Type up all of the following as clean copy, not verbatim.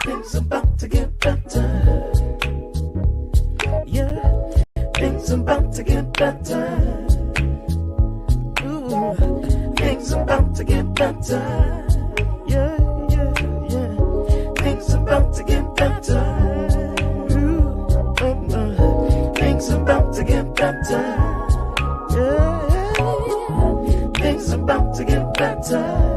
Things about to get better. Yeah, things about to get better. Ooh, things about to get better. Yeah, yeah, yeah. Things about to get better. Ooh, things about to get better. Yeah, things about to get better.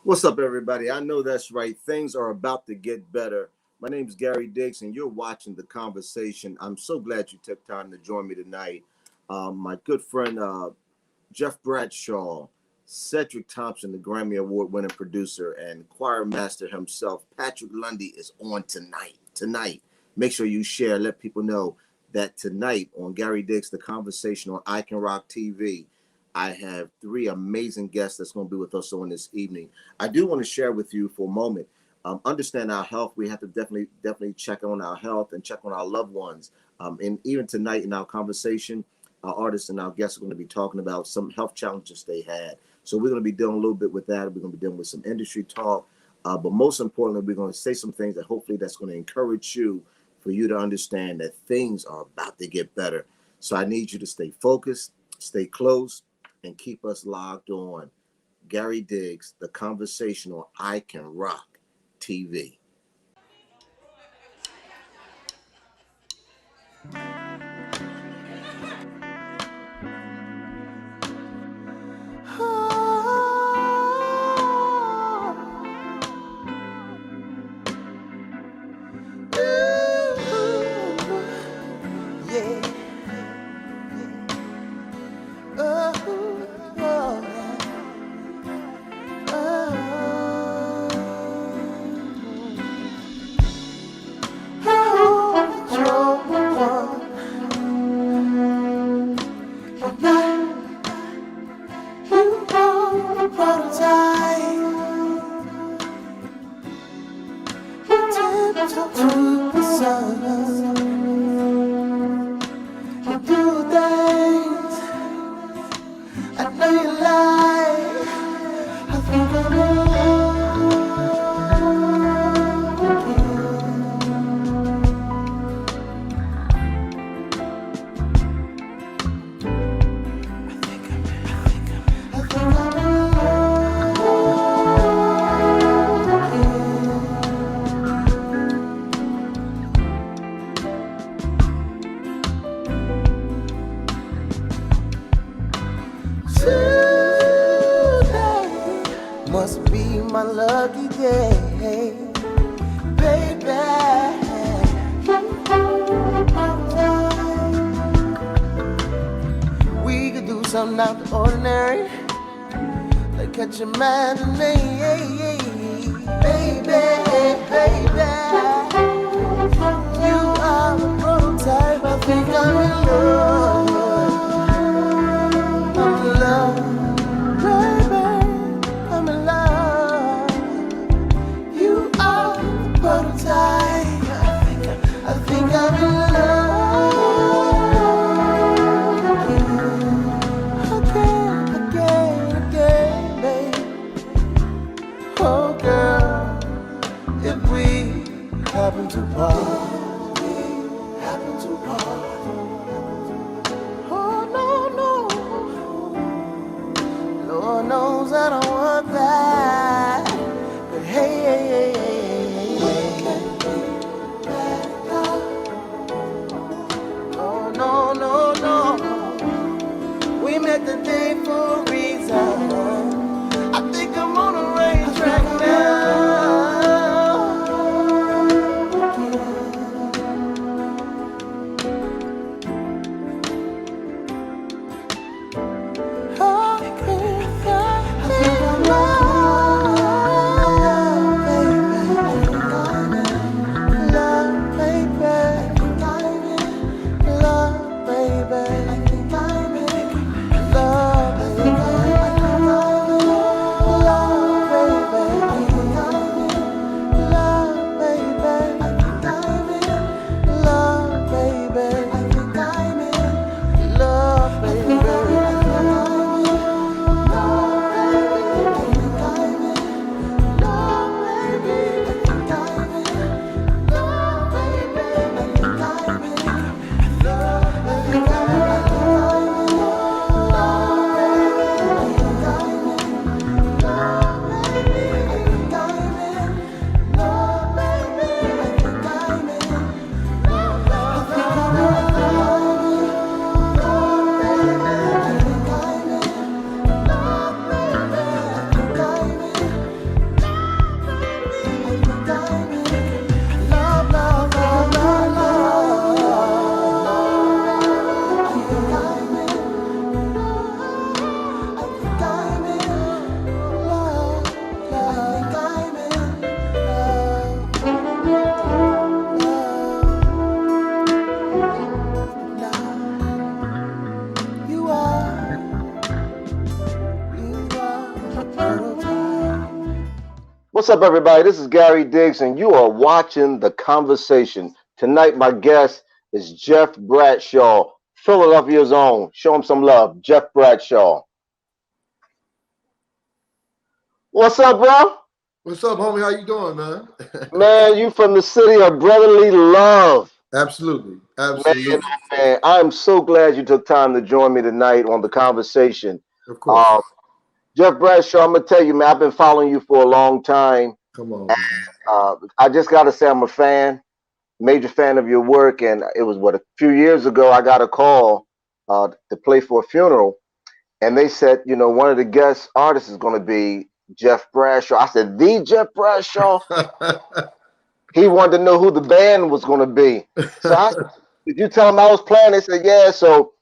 What's up, everybody? I know that's right. Things are about to get better. My name is Gary Diggs, and you're watching The Conversation. I'm so glad you took time to join me tonight. My good friend, Jeff Bradshaw, Cedric Thompson, the Grammy Award-winning producer, and choir master himself, Patrick Lundy, is on tonight. Make sure you share. Let people know that tonight on Gary Diggs, The Conversation on iKenRock TV, I have three amazing guests that's going to be with us on this evening. I do want to share with you for a moment. Understand our health. We have to definitely check on our health and check on our loved ones. And even tonight in our conversation, our artists and our guests are going to be talking about some health challenges they had. So we're going to be dealing a little bit with that. We're going to be dealing with some industry talk. But most importantly, we're going to say some things that hopefully that's going to encourage you, for you to understand that things are about to get better. So I need you to stay focused, stay close, and keep us logged on. Gary Diggs, The Conversation on iKenRock TV. What's up, everybody? This is Gary Diggs, and you are watching The Conversation. Tonight, my guest is Jeff Bradshaw, Philadelphia's own. Show him some love, Jeff Bradshaw. What's up, bro? What's up, homie? How you doing, man? Man, you from the city of brotherly love. Absolutely. Man, man, I'm so glad you took time to join me tonight on The Conversation. Of course. Jeff Bradshaw, I'm going to tell you, man, I've been following you for a long time. Come on, man. I just got to say I'm a fan. Major fan of your work, and it was a few years ago I got a call to play for a funeral, and they said, one of the guest artists is going to be Jeff Bradshaw. I said, the Jeff Bradshaw. He wanted to know who the band was going to be. So I said, did you tell him I was playing? They said, yeah. So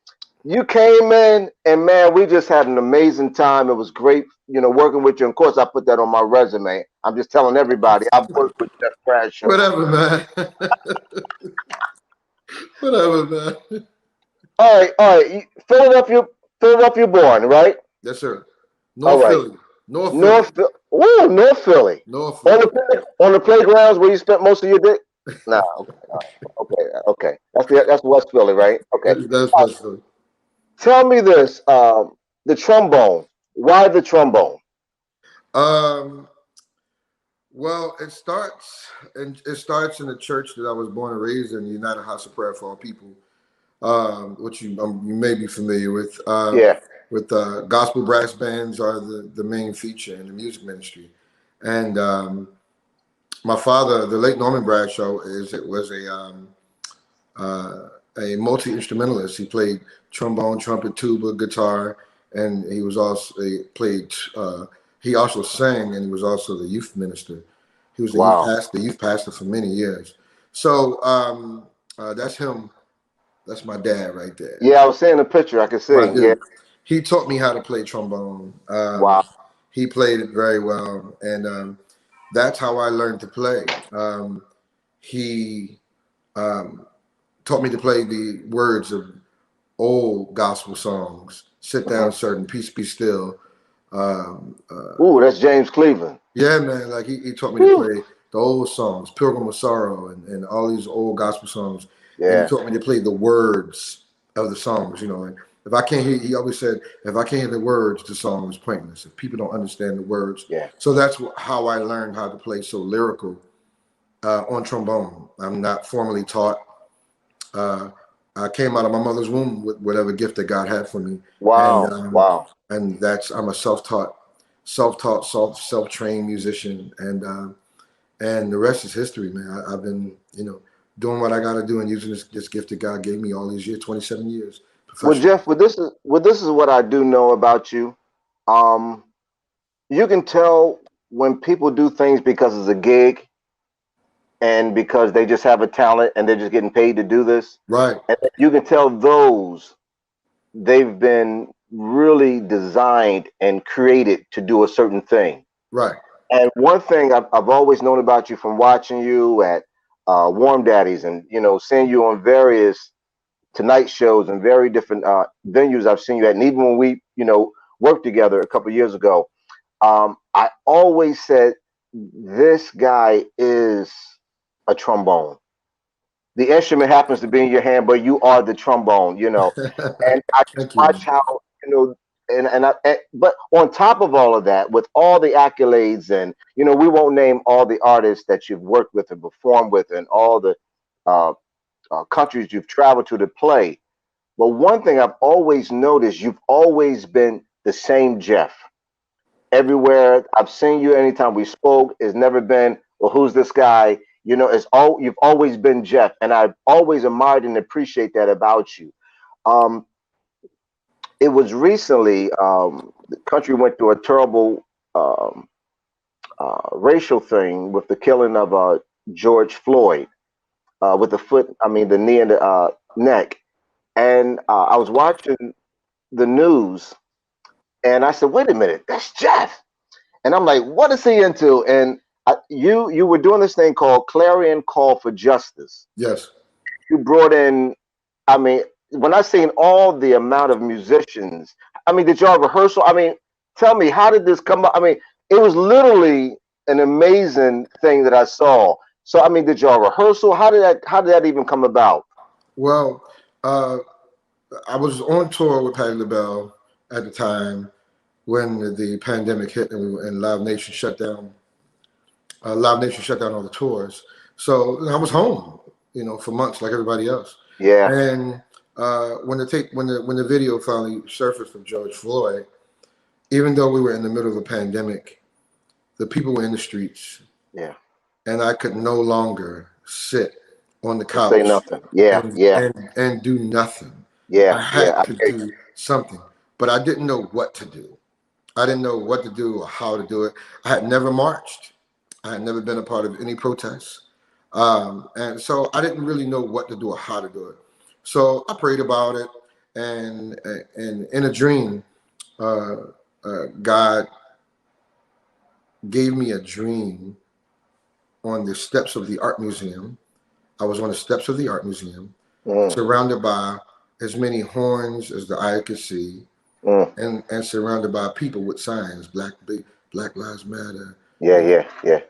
you came in, and man, we just had an amazing time. It was great, working with you. And of course, I put that on my resume. I'm just telling everybody I've worked with Jeff Bradshaw. Whatever, man. Whatever, man. All right. Philadelphia born, right? Yes, sir. North Philly. North Philly. North Philly. On the playgrounds where you spent most of your day? No. Okay. That's West Philly, right? Okay. That's West Philly. Tell me this, the trombone. Why the trombone? Well, it starts in the church that I was born and raised in, the United House of Prayer for All People, which you may be familiar with. With gospel brass bands are the main feature in the music ministry, and my father, the late Norman Bradshaw, was a multi-instrumentalist. He played trombone, trumpet, tuba, guitar, and he also sang, and he was also the youth minister. He was the youth pastor for many years. So that's him. That's my dad right there. Yeah, I was seeing the picture. I could see. Yeah. He taught me how to play trombone. He played it very well, and that's how I learned to play. He taught me to play the words of old gospel songs. Sit down, certain, peace be still. That's James Cleveland. Yeah, man. Like he taught me to play the old songs, Pilgrim of Sorrow, and all these old gospel songs. Yeah. And he taught me to play the words of the songs. And if I can't hear, he always said, if I can't hear the words, the song is pointless. If people don't understand the words. Yeah. So that's how I learned how to play so lyrical on trombone. I'm not formally taught. I came out of my mother's womb with whatever gift that God had for me. Wow. And I'm a self-taught, self-trained musician, and the rest is history, man. I've been, doing what I got to do and using this gift that God gave me all these years, 27 years. Well, Jeff, this is what I do know about you. You can tell when people do things because it's a gig, and because they just have a talent and they're just getting paid to do this. Right. And you can tell they've been really designed and created to do a certain thing. Right. And one thing I've always known about you from watching you at Warm Daddies and, seeing you on various Tonight shows and very different venues I've seen you at. And even when we, worked together a couple of years ago, I always said, this guy is a trombone. The instrument happens to be in your hand, but you are the trombone, And I watch how, but on top of all of that, with all the accolades and, we won't name all the artists that you've worked with and performed with and all the countries you've traveled to play. But one thing I've always noticed, you've always been the same Jeff. Everywhere I've seen you, anytime we spoke, it's never been, well, who's this guy? You've always been Jeff, and I've always admired and appreciate that about you. It was recently the country went through a terrible racial thing with the killing of George Floyd with the knee and the neck. And I was watching the news, and I said, wait a minute, that's Jeff. And I'm like, what is he into? And you were doing this thing called Clarion Call for Justice. Yes. You brought in, when I seen all the amount of musicians, did y'all rehearsal? Tell me, how did this come up? It was literally an amazing thing that I saw. So I mean, did y'all rehearsal? How did that even come about? Well, I was on tour with Patti LaBelle at the time when the pandemic hit and Live Nation shut down. Live Nation shut down all the tours, so I was home, for months like everybody else. Yeah. And when the video finally surfaced of George Floyd, even though we were in the middle of a pandemic, the people were in the streets. Yeah. And I could no longer sit on the couch Say nothing. Yeah. and do nothing. Yeah. I Yeah. had to do something, but I didn't know what to do. I didn't know what to do or how to do it. I had never marched. I had never been a part of any protests. And so I didn't really know what to do or how to do it. So I prayed about it, and in a dream, God gave me a dream on the steps of the art museum. I was on the steps of the art museum, surrounded by as many horns as the eye could see, and surrounded by people with signs, Black Lives Matter. Yeah.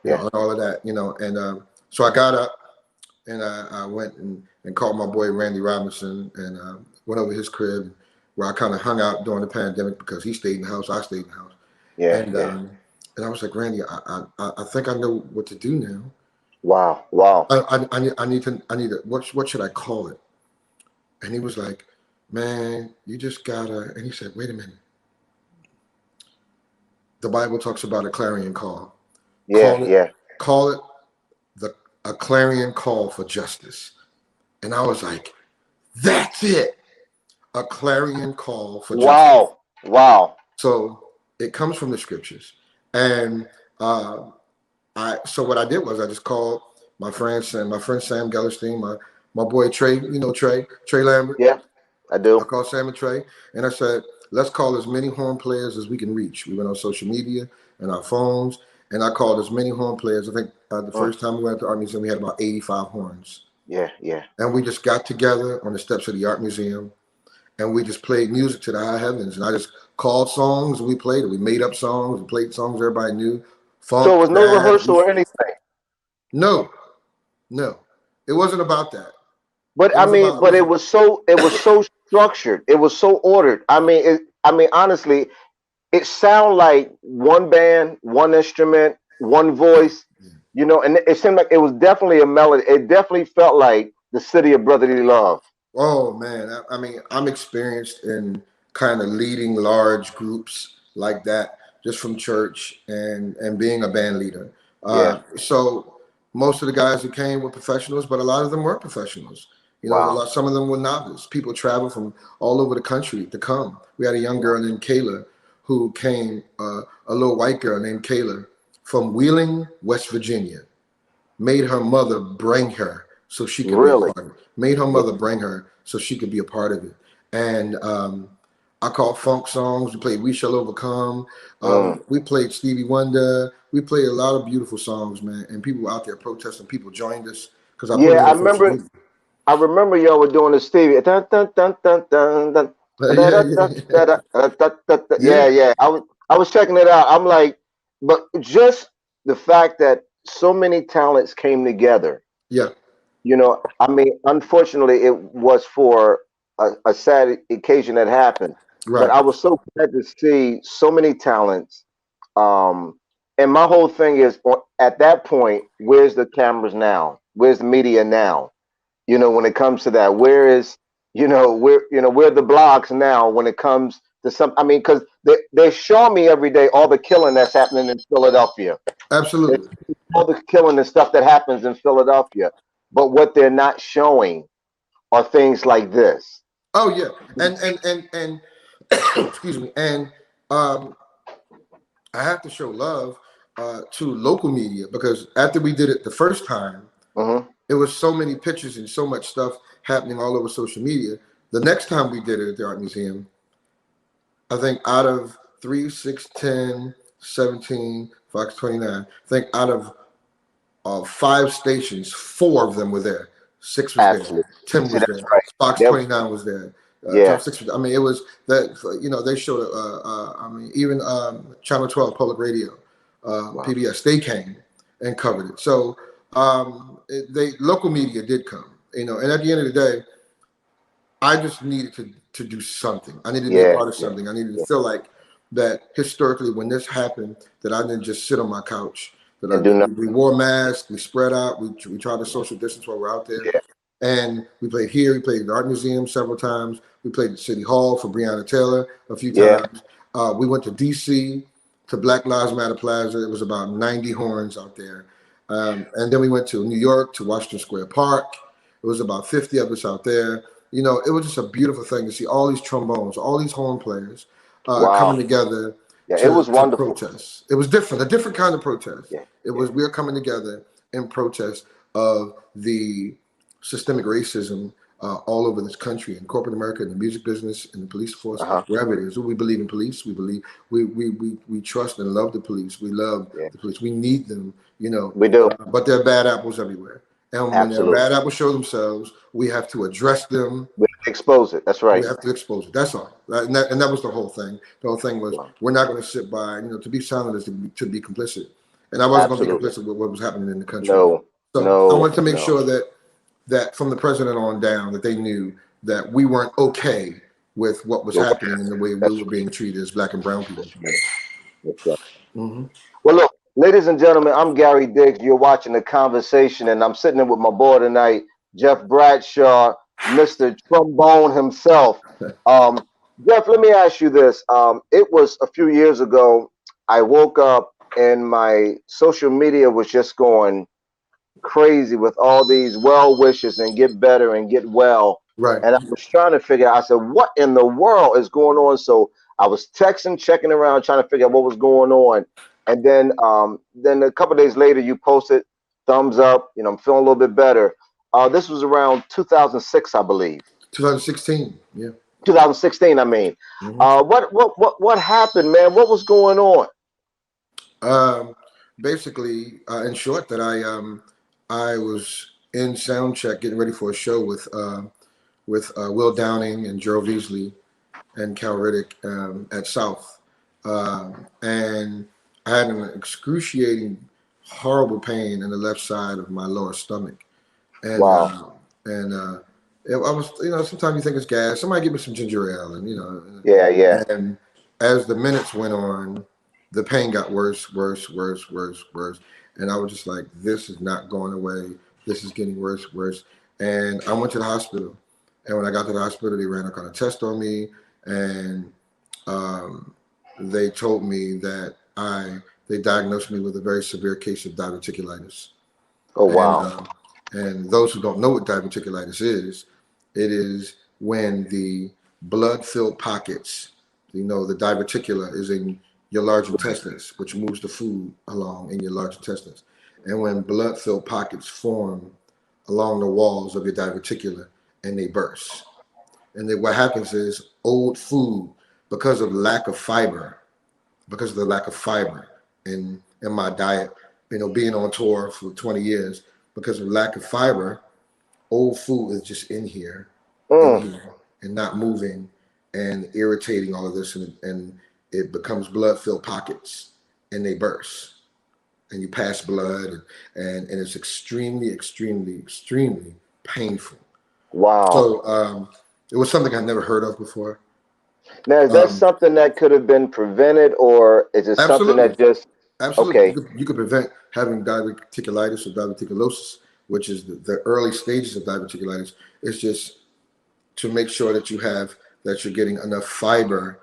And all of that, And so I got up and I went and called my boy Randy Robinson and went over his crib where I kind of hung out during the pandemic because he stayed in the house, I stayed in the house. And I was like, Randy, I think I know what to do now. Wow. I need to what should I call it? And he was like, man, you just gotta, and he said, wait a minute. The Bible talks about a clarion call. Call it a clarion call for justice. And I was like, that's it. A clarion call for justice. Wow. So it comes from the scriptures. And so what I did was I just called my friend Sam Gellerstein, my boy Trey, Trey Lambert. Yeah, I do. I called Sam and Trey, and I said, let's call as many horn players as we can reach. We went on social media and our phones, and I called as many horn players. I think the first time we went to the art museum, we had about 85 horns. Yeah. And we just got together on the steps of the art museum, and we just played music to the high heavens. And I just called songs, and we played it. We made up songs, we played songs everybody knew. Funk, so it was no rehearsal or anything? No. It wasn't about that. But it was so structured. It was so ordered. I mean, honestly, it sounded like one band, one instrument, one voice, and it seemed like it was definitely a melody. It definitely felt like the city of brotherly love. Oh man, I mean, I'm experienced in kind of leading large groups like that, just from church and being a band leader. So most of the guys who came were professionals, but a lot of them weren't professionals. Some of them were novice. People travel from all over the country to come. We had a young girl named Kayla who came, a little white girl named Kayla from Wheeling, West Virginia. Made her mother bring her so she could be a part of it. Made her mother bring her so she could be a part of it. And I called funk songs. We played We Shall Overcome. We played Stevie Wonder. We played a lot of beautiful songs, man. And people were out there protesting. People joined us because I put it on social media. I remember y'all were doing the Stevie. Dun, dun, dun, dun, dun, dun. Yeah. I was checking it out. I'm like, but just the fact that so many talents came together. Yeah. I mean, unfortunately, it was for a sad occasion that happened. Right. But I was so glad to see so many talents. And my whole thing is, at that point, where's the cameras now? Where's the media now? When it comes to that, where are the blogs now when it comes to some? I mean, because they show me every day all the killing that's happening in Philadelphia. Absolutely. All the killing and stuff that happens in Philadelphia. But what they're not showing are things like this. Oh yeah, and excuse me, and I have to show love to local media because after we did it the first time, there was so many pictures and so much stuff happening all over social media. The next time we did it at the art museum, I think out of 3, 6, 10, 17, Fox 29, I think out of 5 stations, 4 of them were there. 6 was there. 10 was there. Right. Fox 29 was there. Yeah. I mean, it was that, they showed, even Channel 12 Public Radio PBS. They came and covered it. So local media did come, and at the end of the day, I just needed to do something. I needed to be a part of something. I needed to feel like that historically, when this happened, that I didn't just sit on my couch. That we wore masks, we spread out, we tried to social distance while we're out there. Yeah. And we played here, we played the Art Museum several times. We played at City Hall for Breonna Taylor a few times. We went to DC, to Black Lives Matter Plaza. It was about 90 horns out there. And then we went to New York, to Washington Square Park. It was about 50 of us out there. It was just a beautiful thing to see all these trombones, all these horn players coming together it was wonderful. Protest. It was different, a different kind of protest. Yeah. We were coming together in protest of the systemic racism all over this country, in corporate America, in the music business, in the police force, wherever it is. We believe in police. We believe we trust and love the police. We love the police. We need them. We do. But there are bad apples everywhere. And when there are bad apples show themselves, we have to address them. We have to expose it. That's right. We have to expose it. That's all. And that was the whole thing. The whole thing was we're not going to sit by. To be silent is to be complicit. And I wasn't going to be complicit with what was happening in the country. No. I wanted to make sure that from the president on down, that they knew that we weren't okay with what was happening in the way we were being treated as Black and brown people. That's right. Well, look, ladies and gentlemen, I'm Gary Diggs. You're watching The Conversation, and I'm sitting in with my boy tonight, Jeff Bradshaw, Mr. Trombone himself. Jeff, let me ask you this. It was a few years ago, I woke up and my social media was just going crazy with all these well wishes and get better and get well. Right. And I was trying to figure out, I said, what in the world is going on? So I was texting, checking around, trying to figure out what was going on. And then a couple of days later, you posted, thumbs up, I'm feeling a little bit better. This was around 2006, I believe. 2016, yeah. 2016, I mean. What happened, man? What was going on? Basically, in short, that I was in sound check getting ready for a show with Will Downing and Gerald Veasley and Cal Riddick at South. And I had an excruciating, horrible pain in the left side of my lower stomach. And I was, sometimes you think it's gas. Somebody give me some ginger ale, and Yeah. And as the minutes went on, the pain got worse. And I was just like, this is not going away. This is getting worse. And I went to the hospital. And when I got to the hospital, they ran a kind of test on me. And they told me that they diagnosed me with a very severe case of diverticulitis. Oh, wow. And those who don't know what diverticulitis is, it is when the blood-filled pockets, the diverticula is in your large intestines, which moves the food along in your large intestines. And when blood-filled pockets form along the walls of your diverticula and they burst. And then what happens is old food, because of lack of fiber, in my diet, being on tour for 20 years, because of lack of fiber, old food is just in here, and not moving and irritating all of this, and it becomes blood-filled pockets, and they burst, and you pass blood, and it's extremely, extremely, extremely painful. Wow. So it was something I'd never heard of before. Now, is that something that could have been prevented, or is it something that just... Absolutely. Okay. You could prevent having diverticulitis or diverticulosis, which is the early stages of diverticulitis. It's just to make sure that you're getting enough fiber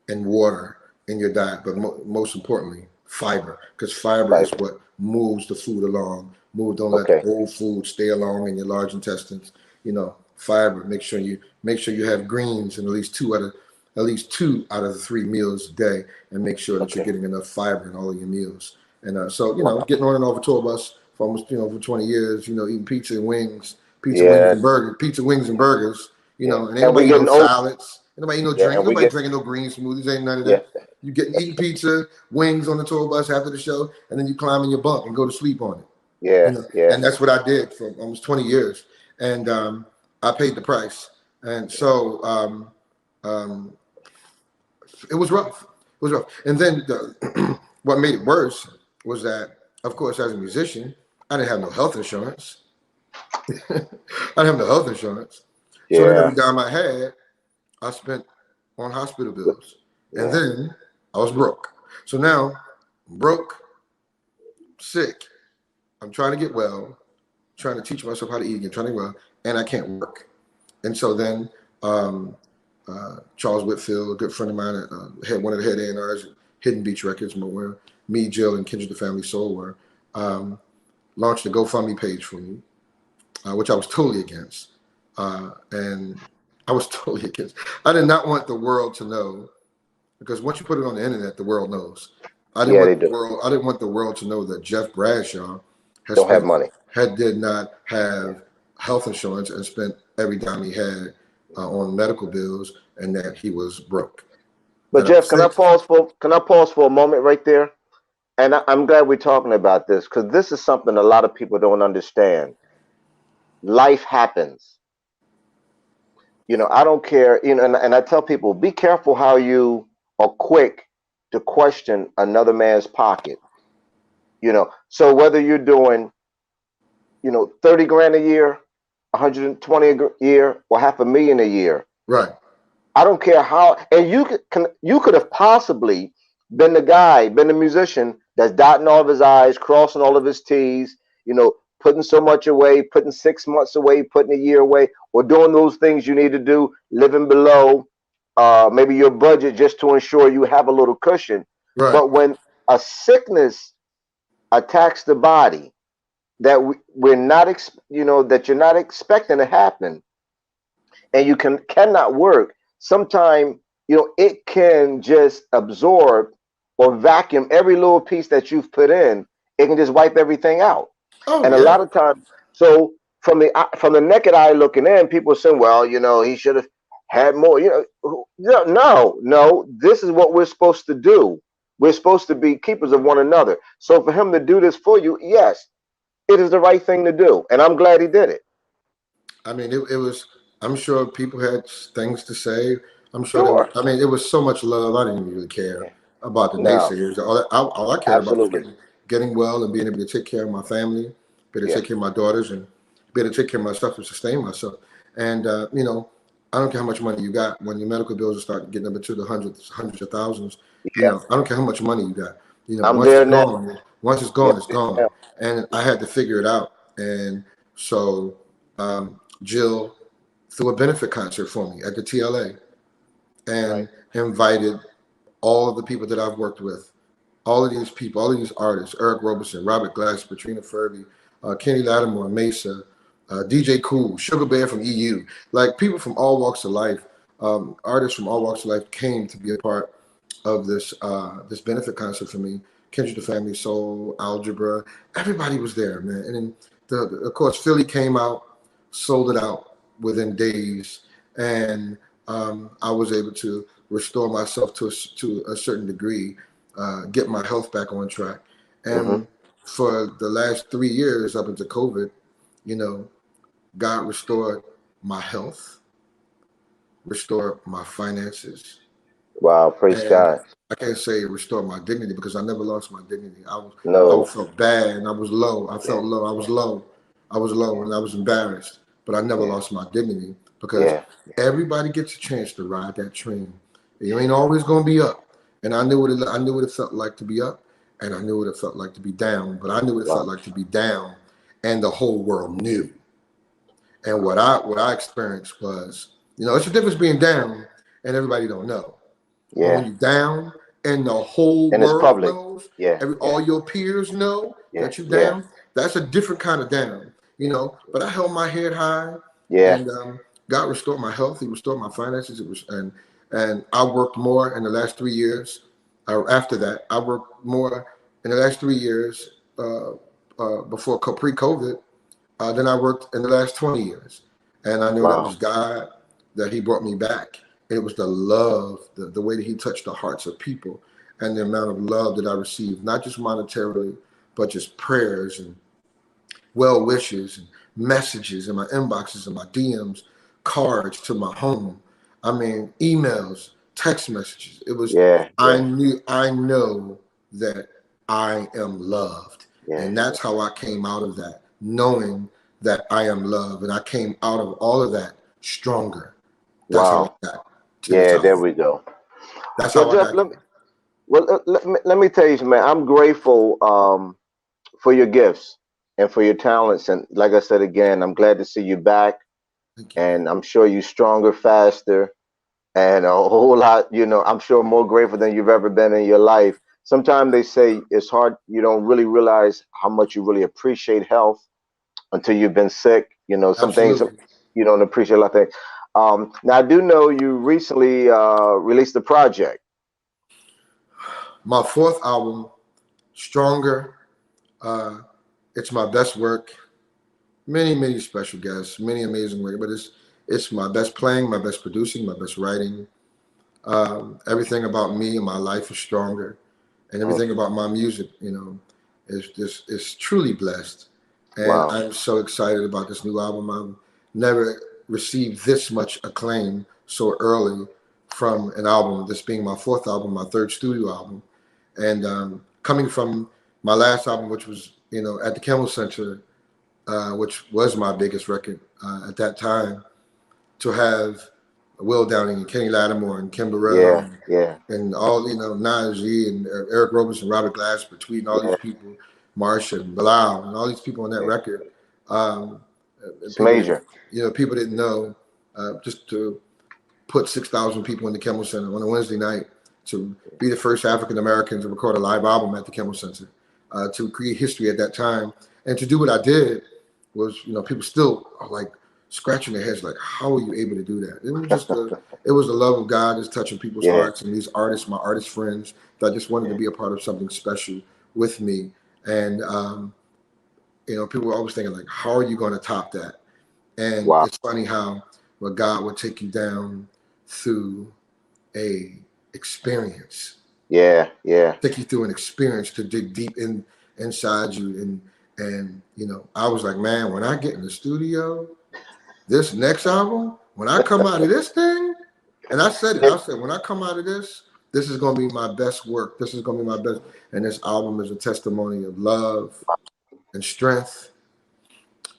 and water in your diet, but most importantly, fiber, because fiber is what moves the food along. Don't let the old food stay along in your large intestines. Fiber. Make sure you have greens in at least two out of the 3 meals a day, and make sure that you're getting enough fiber in all of your meals. And so getting on and off a tour bus for almost for 20 years, eating pizza and wings, wings and burgers, and anybody eat no salads, anybody eat no drink, nobody drinking no green smoothies, ain't none of that. You eating pizza, wings on the tour bus after the show, and then you climb in your bunk and go to sleep on it. And that's what I did for almost 20 years, and I paid the price. And so it was rough. And then what made it worse was that, of course, as a musician, I didn't have no health insurance. I didn't have no health insurance. So then every dime I had, I spent on hospital bills. And then I was broke. So now I'm broke, sick. I'm trying to get well, trying to teach myself how to eat again, trying to get well, and I can't work. And so then Charles Whitfield, a good friend of mine, had one of the head A&Rs at Hidden Beach Records, where me, Jill, and Kendrick the Family Soul were, launched a GoFundMe page for me, which I was totally against. And I was totally against. I did not want the world to know, because once you put it on the internet, the world knows. I didn't want the world to know that Jeff Bradshaw did not have health insurance and spent every dime he had on medical bills, and that he was broke. But Jeff, can I pause for a moment right there? And I'm glad we're talking about this, because this is something a lot of people don't understand. Life happens. You know, I don't care. You know, and I tell people, be careful how you are quick to question another man's pocket. You know, so whether you're doing, 30 grand a year, 120 a year, or $500,000 a year, right? I don't care how. And you could have possibly been the musician that's dotting all of his I's, crossing all of his T's, putting so much away, putting 6 months away, putting a year away, or doing those things you need to do, living below maybe your budget just to ensure you have a little cushion. Right. But when a sickness attacks the body that we're not, that you're not expecting to happen, and you cannot work, sometimes, it can just absorb or vacuum every little piece that you've put in. It can just wipe everything out. A lot of times, so from the naked eye looking in, people are saying, well, he should have had more. No, this is what we're supposed to do. We're supposed to be keepers of one another. So for him to do this for you, yes, it is the right thing to do. And I'm glad he did it. I mean, it was, I'm sure people had things to say. I'm sure. It was so much love. I didn't really care about the naysayers. All I cared about was getting well and being able to take care of my family, be able to take care of my daughters, and be able to take care of myself and sustain myself. And, I don't care how much money you got. When your medical bills start getting up into the hundreds of thousands, I don't care how much money you got. Once it's gone, it's gone. And I had to figure it out. And so Jill threw a benefit concert for me at the TLA and invited all of the people that I've worked with, all of these people, all of these artists, Eric Roberson, Robert Glass, Patrina Furby, Kenny Lattimore, Mesa, DJ Cool, Sugar Bear from EU, like people from all walks of life, artists from all walks of life came to be a part of this benefit concert for me. Kendrick the Family Soul, Algebra, everybody was there, man. And then of course Philly came out, sold it out within days, and I was able to restore myself to a certain degree, get my health back on track. And for the last 3 years up into COVID, God restored my health, restored my finances. Wow, praise God. I can't say restore my dignity, because I never lost my dignity. I felt bad and I was low. I felt low. I was low and I was embarrassed, but I never lost my dignity, because everybody gets a chance to ride that train. You ain't always gonna be up. And I knew what it felt like to be up, and I knew what it felt like to be down. But I knew what it felt like to be down, and the whole world knew. And what I experienced was, it's a difference being down and everybody don't know. But when you're down and the whole world knows, all your peers know that you're down, that's a different kind of down, But I held my head high, and God restored my health. He restored my finances. And I worked more in the last 3 years. After that, I worked more in the last 3 years before pre-COVID than I worked in the last 20 years. And I knew that was God, that he brought me back. It was the love, the way that he touched the hearts of people, and the amount of love that I received, not just monetarily, but just prayers and well wishes and messages in my inboxes and my DMs, cards to my home. I mean, emails, text messages. It was, I know that I am loved. Yeah. And that's how I came out of that, knowing that I am loved. And I came out of all of that stronger. That's how I got to the top. There we go. That's Well, how Jeff, I got here. let me tell you, man, I'm grateful for your gifts and for your talents. And like I said again, I'm glad to see you back. Thank you. And I'm sure you're stronger, faster, and a whole lot, I'm sure more grateful than you've ever been in your life. Sometimes they say it's hard, you don't really realize how much you really appreciate health until you've been sick. Some things Absolutely. you don't appreciate a lot of things. Now I do know you recently released a project. My fourth album, Stronger. It's my best work. Many special guests, many amazing work, but it's my best playing, my best producing, my best writing. Everything about me and my life is stronger, and everything about my music, is truly blessed. And Wow. I'm so excited about this new album. I've never received this much acclaim so early from an album. This being my fourth album, my third studio album, and coming from my last album, which was at the Quennel Center, which was my biggest record at that time, to have Will Downing and Kenny Lattimore and Kim Burrell and all, Najee and Eric Roberson, Robert Glasper, tweeting all these people, Marsha and Bilal and all these people on that record. It's major. People didn't know, just to put 6,000 people in the Quennel Center on a Wednesday night, to be the first African American to record a live album at the Quennel Center, to create history at that time. And to do what I did was, people still are like scratching their heads, like, how are you able to do that? It was just it was the love of God that's touching people's hearts, and these artists, my artist friends, that just wanted to be a part of something special with me. And people were always thinking, like, how are you going to top that? And it's funny how God would take you down through a experience. Take you through an experience to dig deep inside you. And I was like, man, when I get in the studio, this next album, when I come out of this thing, and I said, when I come out of this is going to be my best work. This is going to be my best. And this album is a testimony of love and strength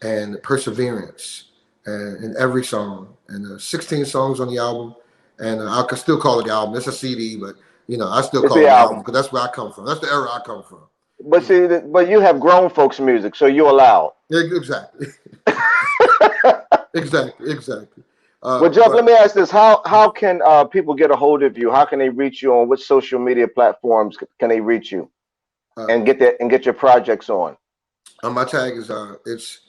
and perseverance, and in every song. And 16 songs on the album. And I could still call it the album. It's a CD, but I still call it the album because that's where I come from. That's the era I come from. But see, but you have grown folks music, so you're allowed. Yeah, exactly. Exactly. Well, Jeff, let me ask this: How can people get a hold of you? How can they reach you? On which social media platforms can they reach you and get your projects on? My tag is it's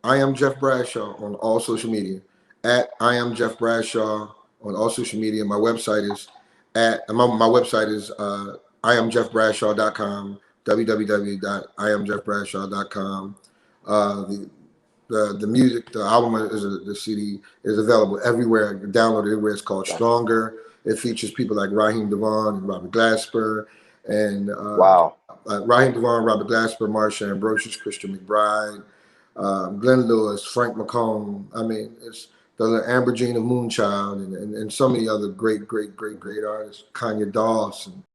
I am Jeff Bradshaw on all social media. At I am Jeff Bradshaw on all social media. My website is iamjeffbradshaw.com. www.iamjeffbradshaw.com. The music, the album the CD is available everywhere. You can download it everywhere. It's called Stronger. It features people like Raheem DeVaughn and Robert Glasper, and Raheem DeVaughn, Robert Glasper, Marsha Ambrosius, Christian McBride, Glenn Lewis, Frank McComb. I mean, it's the Amber Jean of Moonchild, and so many other great artists. Kanye Dawson,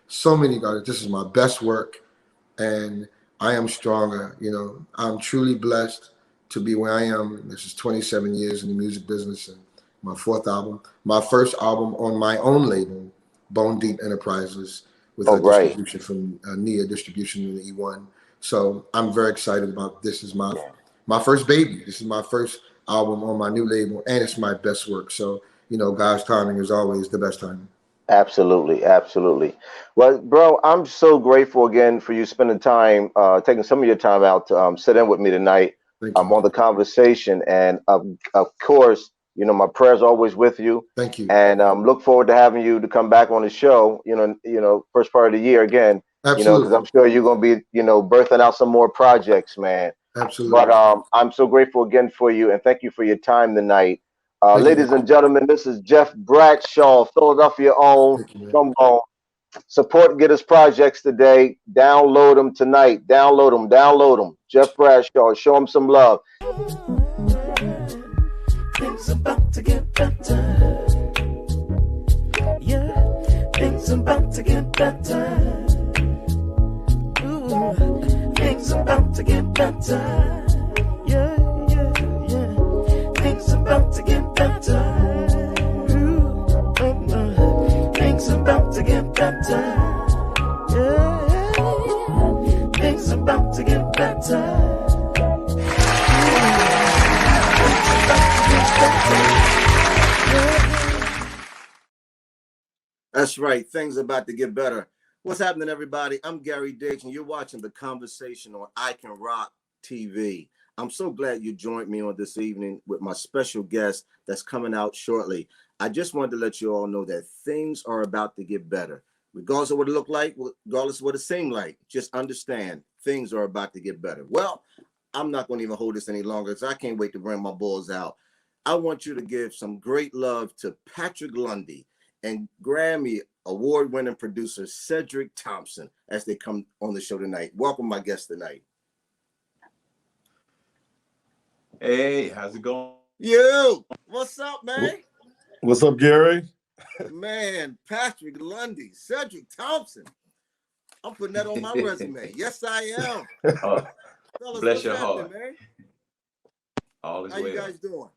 so many artists. This is my best work, and I am stronger. I'm truly blessed to be where I am. This is 27 years in the music business, and my fourth album, my first album on my own label, Bone Deep Enterprises, with a distribution from Nia Distribution in the E1. So I'm very excited about this. Is my first baby. This is my first album on my new label, and it's my best work. So God's timing is always the best timing. Absolutely. Well, bro, I'm so grateful again for you spending time, taking some of your time out to sit in with me tonight. On the conversation, and of course, my prayers are always with you. Thank you. And look forward to having you to come back on the show. First part of the year again. Absolutely. Because I'm sure you're gonna be, birthing out some more projects, man. Absolutely. But I'm so grateful again for you, and thank you for your time tonight. Ladies and gentlemen, this is Jeff Bradshaw, Philadelphia own. Come on, support, get his projects today. Download them tonight. Download them. Jeff Bradshaw, show him some love. Things about to get better. Yeah, things about to get better. about to get better. Yeah, yeah, yeah. Things about to get better. Things about to get better. Yeah, things about to get better. That's right. Things about to get better. What's happening, everybody? I'm Gary Diggs, and you're watching The Conversation on iKenRock TV. I'm so glad you joined me on this evening with my special guest that's coming out shortly. I just wanted to let you all know that things are about to get better. Regardless of what it look like, regardless of what it seemed like, just understand things are about to get better. Well, I'm not going to even hold this any longer because I can't wait to bring my balls out. I want you to give some great love to Patrick Lundy and Grammy award-winning producer Cedric Thompson as they come on the show tonight. Welcome, my guest tonight. Hey, how's it going? You, what's up, man? What's up, Gary? Man, Patrick Lundy, Cedric Thompson. I'm putting that on my resume. Yes, I am. Oh, Fellas, bless what's your happening, heart. man? All is How well. you guys doing?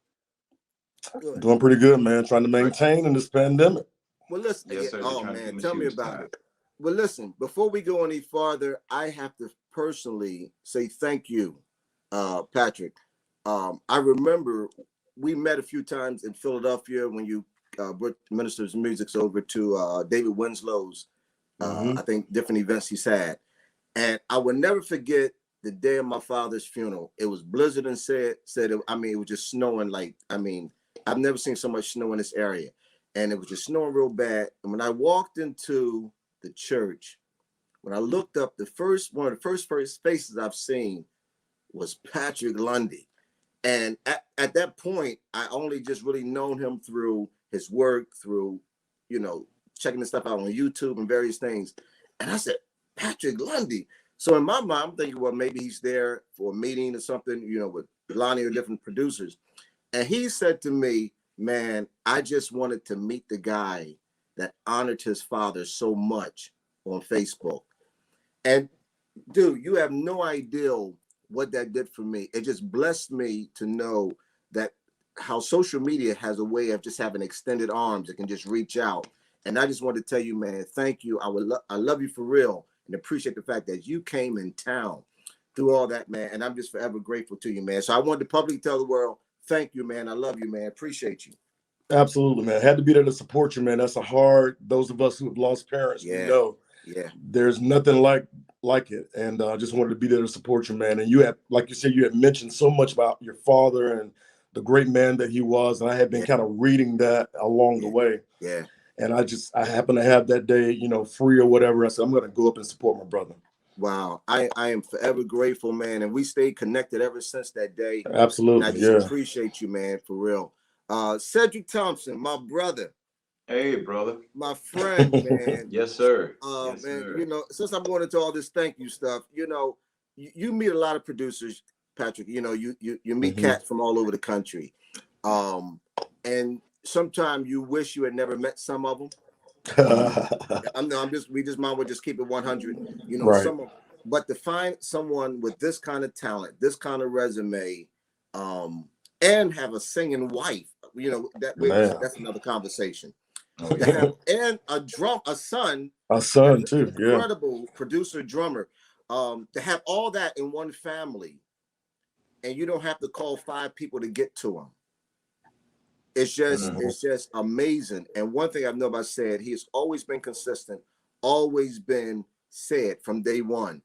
Good. Doing pretty good, man. Trying to maintain in this pandemic. Well, listen. Yes, sir. Oh, man, tell me about it. Well, listen, before we go any farther, I have to personally say thank you, Patrick. I remember we met a few times in Philadelphia when you brought Minister's Music over to David Winslow's, I think, different events he's had. And I will never forget the day of my father's funeral. It was blizzard and it was just snowing I've never seen so much snow in this area. And it was just snowing real bad. And when I walked into the church, when I looked up, one of the first faces I've seen was Patrick Lundy. And at that point, I only just really known him through his work, through, checking the stuff out on YouTube and various things. And I said, Patrick Lundy. So in my mind, I'm thinking, well, maybe he's there for a meeting or something, with Lonnie or different producers. And he said to me, man, I just wanted to meet the guy that honored his father so much on Facebook. And dude, you have no idea what that did for me. It just blessed me to know that how social media has a way of just having extended arms that can just reach out. And I just want to tell you, man, thank you. I love you for real and appreciate the fact that you came in town through all that, man. And I'm just forever grateful to you, man. So I wanted to publicly tell the world, thank you, man. I love you, man. Appreciate you. Absolutely, man. Had to be there to support you, man. That's those of us who have lost parents, we know. Yeah. There's nothing like it. And I just wanted to be there to support you, man. And you had, like you said, you had mentioned so much about your father and the great man that he was. And I had been kind of reading that along the way. Yeah. And I happened to have that day, free or whatever. I said, I'm going to go up and support my brother. Wow. I am forever grateful, man. And we stayed connected ever since that day. Absolutely. And I just appreciate you, man, for real. Cedric Thompson, my brother. Hey, brother. My friend, man. Yes, sir. Man, sir. Since I'm going into all this thank you stuff, you meet a lot of producers, Patrick. You meet cats from all over the country. And sometimes you wish you had never met some of them. We just might well just keep it 100. Right. But to find someone with this kind of talent, this kind of resume, and have a singing wife, that's another conversation. Oh, yeah. And a son too. Incredible producer, drummer. To have all that in one family, and you don't have to call 5 people to get to him. It's just amazing. And one thing I've known about Ced, he has always been consistent, always been Ced from day one.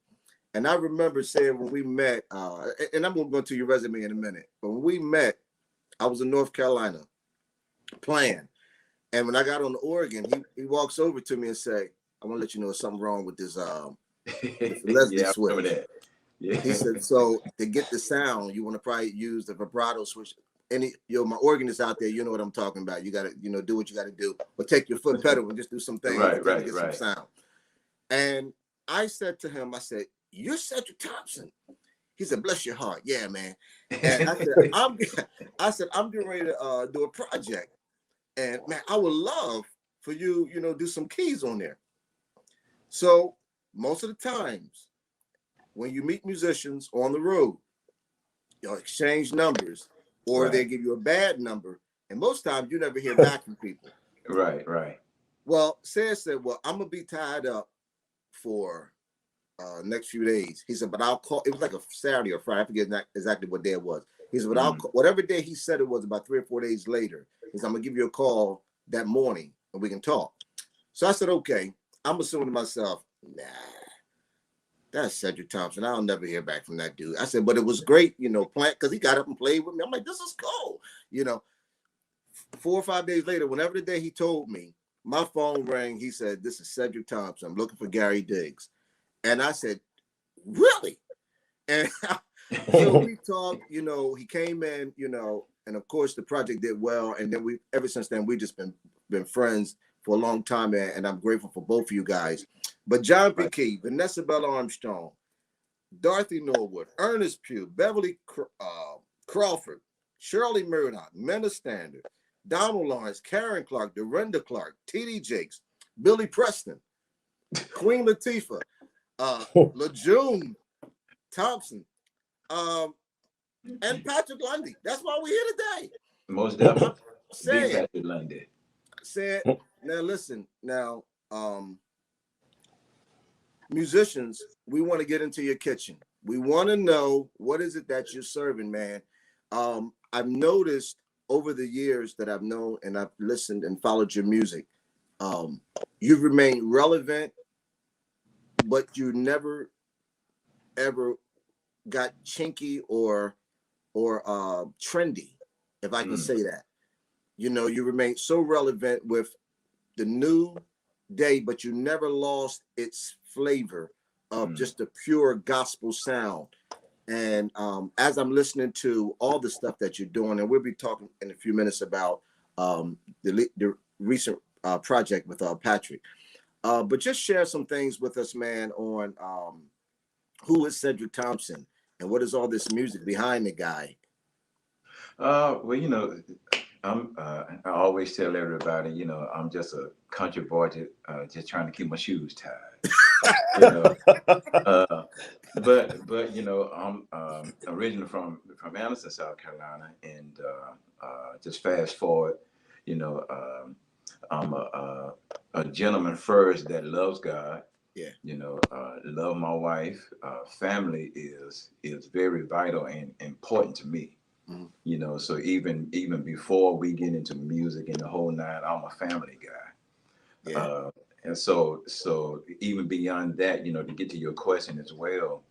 And I remember Ced when we met, and I'm going to go to your resume in a minute, but when we met, I was in North Carolina playing. And when I got on to Oregon, he walks over to me and say, I want to let you know there's something wrong with this Leslie switch. Yeah. He said, so to get the sound, you want to probably use the vibrato switch. My organist out there, you know what I'm talking about. You got to, do what you got to do. Or take your foot pedal and just do some things to get some sound. And I said to him, you're Cedric Thompson. He said, bless your heart. Yeah, man. And I said, I'm getting ready to do a project. And man, I would love for you, do some keys on there. So most of the times, when you meet musicians on the road, you'll exchange numbers, or they Right. give you a bad number, and most times you never hear back from people. Right. Right. Well, said, well, I'm gonna be tied up for next few days. He said, but I'll call. It was like a Saturday or Friday. I forget exactly what day it was. He said, but I'll call, whatever day he said it was, about 3 or 4 days later. He said, I'm gonna give you a call that morning and we can talk. So I said, okay. I'm assuming to myself, nah, that's Cedric Thompson. I'll never hear back from that dude. I said, but it was great, playing, because he got up and played with me. I'm like, this is cool. 4 or 5 days later, whenever the day he told me, my phone rang. He said, this is Cedric Thompson. I'm looking for Gary Diggs. And I said, really? And so we talked, he came in, and of course the project did well. And then ever since then, we just been friends for a long time. And I'm grateful for both of you guys. But John P. Key, Vanessa Bell Armstrong, Dorothy Norwood, Ernest Pugh, Beverly Crawford, Shirley Murdoch, Mena Standard, Donald Lawrence, Karen Clark, Dorinda Clark, T.D. Jakes, Billy Preston, Queen Latifah, LeJune Thompson, and Patrick Lundy. That's why we're here today. Most definitely. Big Patrick Lundy. Said, now listen, musicians, we want to get into your kitchen. We want to know, what is it that you're serving, man? I've noticed over the years that I've known and I've listened and followed your music, you've remained relevant, but you never ever got chinky or trendy, if I can say that. You remain so relevant with the new day, but you never lost its flavor of just the pure gospel sound. And as I'm listening to all the stuff that you're doing, and we'll be talking in a few minutes about the recent project with Patrick, but just share some things with us, man, on who is Cedric Thompson and what is all this music behind the guy? Well, I always tell everybody, I'm just a country boy, just trying to keep my shoes tied. But I'm originally from Anderson, South Carolina, and just fast forward, I'm a gentleman first that loves God. Yeah. Love my wife. Family is very vital and important to me. So even before we get into music and the whole nine, I'm a family guy. Yeah. And so even beyond that, to get to your question as well,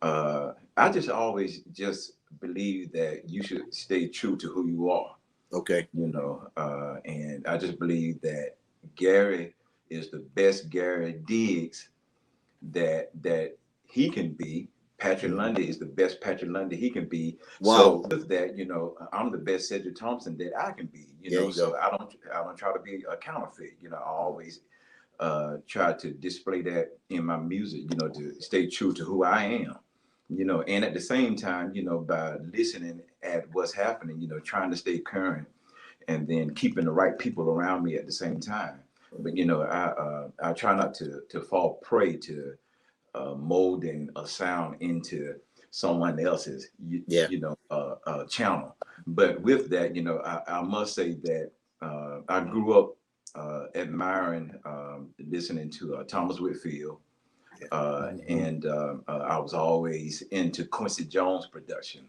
I just always just believe that you should stay true to who you are. Okay. And I just believe that Gary is the best Gary Diggs that he can be. Patrick Lundy is the best Patrick Lundy he can be. Wow. So with that, I'm the best Cedric Thompson that I can be. So I don't try to be a counterfeit. I always try to display that in my music. To stay true to who I am. And at the same time, by listening at what's happening, trying to stay current, and then keeping the right people around me at the same time. But I try not to fall prey to molding a sound into someone else's channel. But with that, I must say that I grew up admiring listening to Thomas Whitfield, and I was always into Quincy Jones production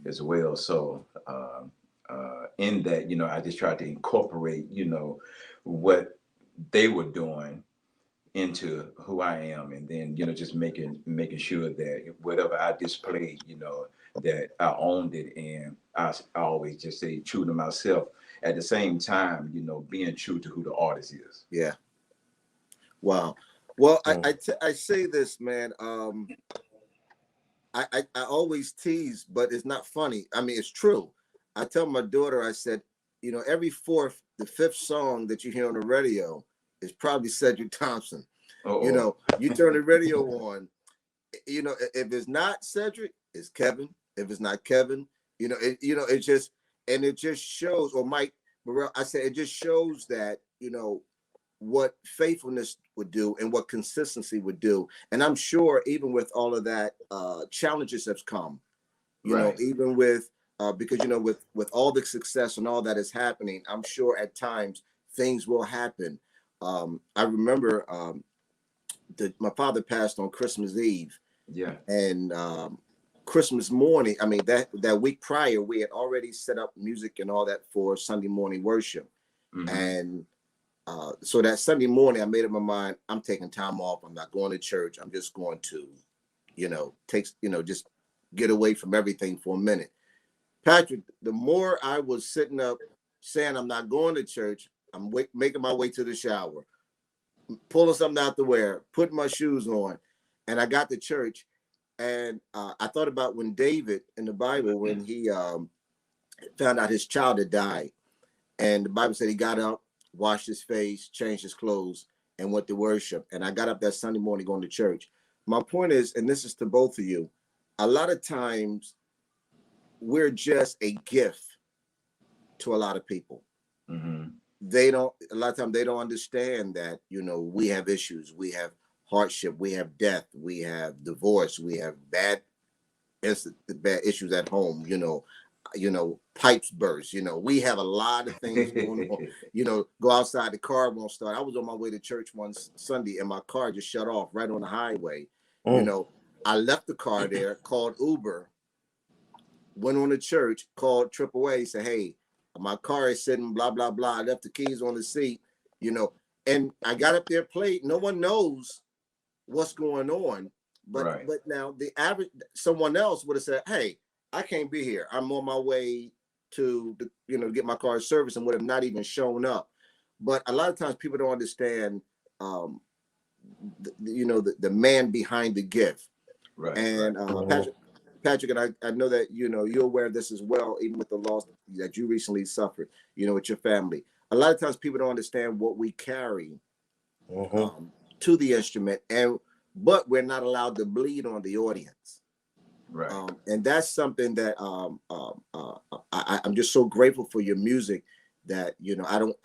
as well. So in that, I just tried to incorporate what they were doing into who I am, and then just making sure that whatever I displayed, that I owned it, and I always just stay true to myself. At the same time, being true to who the artist is. Yeah. Wow. Well, I say this, man. I always tease, but it's not funny. I mean, it's true. I tell my daughter, I said, every the fifth song that you hear on the radio is probably Cedric Thompson. You turn the radio on, if it's not Cedric, it's Kevin. If it's not Kevin, it just shows, or Mike Burrell, I said, it just shows that, what faithfulness would do and what consistency would do. And I'm sure even with all of that, challenges have come, even with, because, with all the success and all that is happening, I'm sure at times things will happen. I remember my father passed on Christmas Eve. Yeah. And Christmas morning, I mean, that week prior, we had already set up music and all that for Sunday morning worship. And so that Sunday morning, I made up my mind, I'm taking time off. I'm not going to church. I'm just going to, just get away from everything for a minute. Patrick, the more I was sitting up saying I'm not going to church, I'm making my way to the shower, pulling something out to wear, putting my shoes on, and I got to church. And I thought about when David in the Bible, when he found out his child had died, and the Bible said he got up, washed his face, changed his clothes, and went to worship. And I got up that Sunday morning going to church. My point is, and this is to both of you, a lot of times we're just a gift to a lot of people. A lot of times they don't understand that, we have issues, we have hardship, we have death, we have divorce, we have bad issues at home, pipes burst, we have a lot of things going on. Go outside, the car won't start. I was on my way to church one Sunday and my car just shut off right on the highway. I left the car there, called Uber, went on to church, called AAA, said, hey, my car is sitting, blah, blah, blah. I left the keys on the seat, and I got up there, played. No one knows what's going on. But now the average, someone else would have said, hey, I can't be here. I'm on my way to, get my car serviced, and would have not even shown up. But a lot of times people don't understand, the man behind the gift. And Patrick, and I know that, you're aware of this as well, even with the loss that you recently suffered, with your family. A lot of times people don't understand what we carry to the instrument, but we're not allowed to bleed on the audience. And that's something that I'm just so grateful for your music that,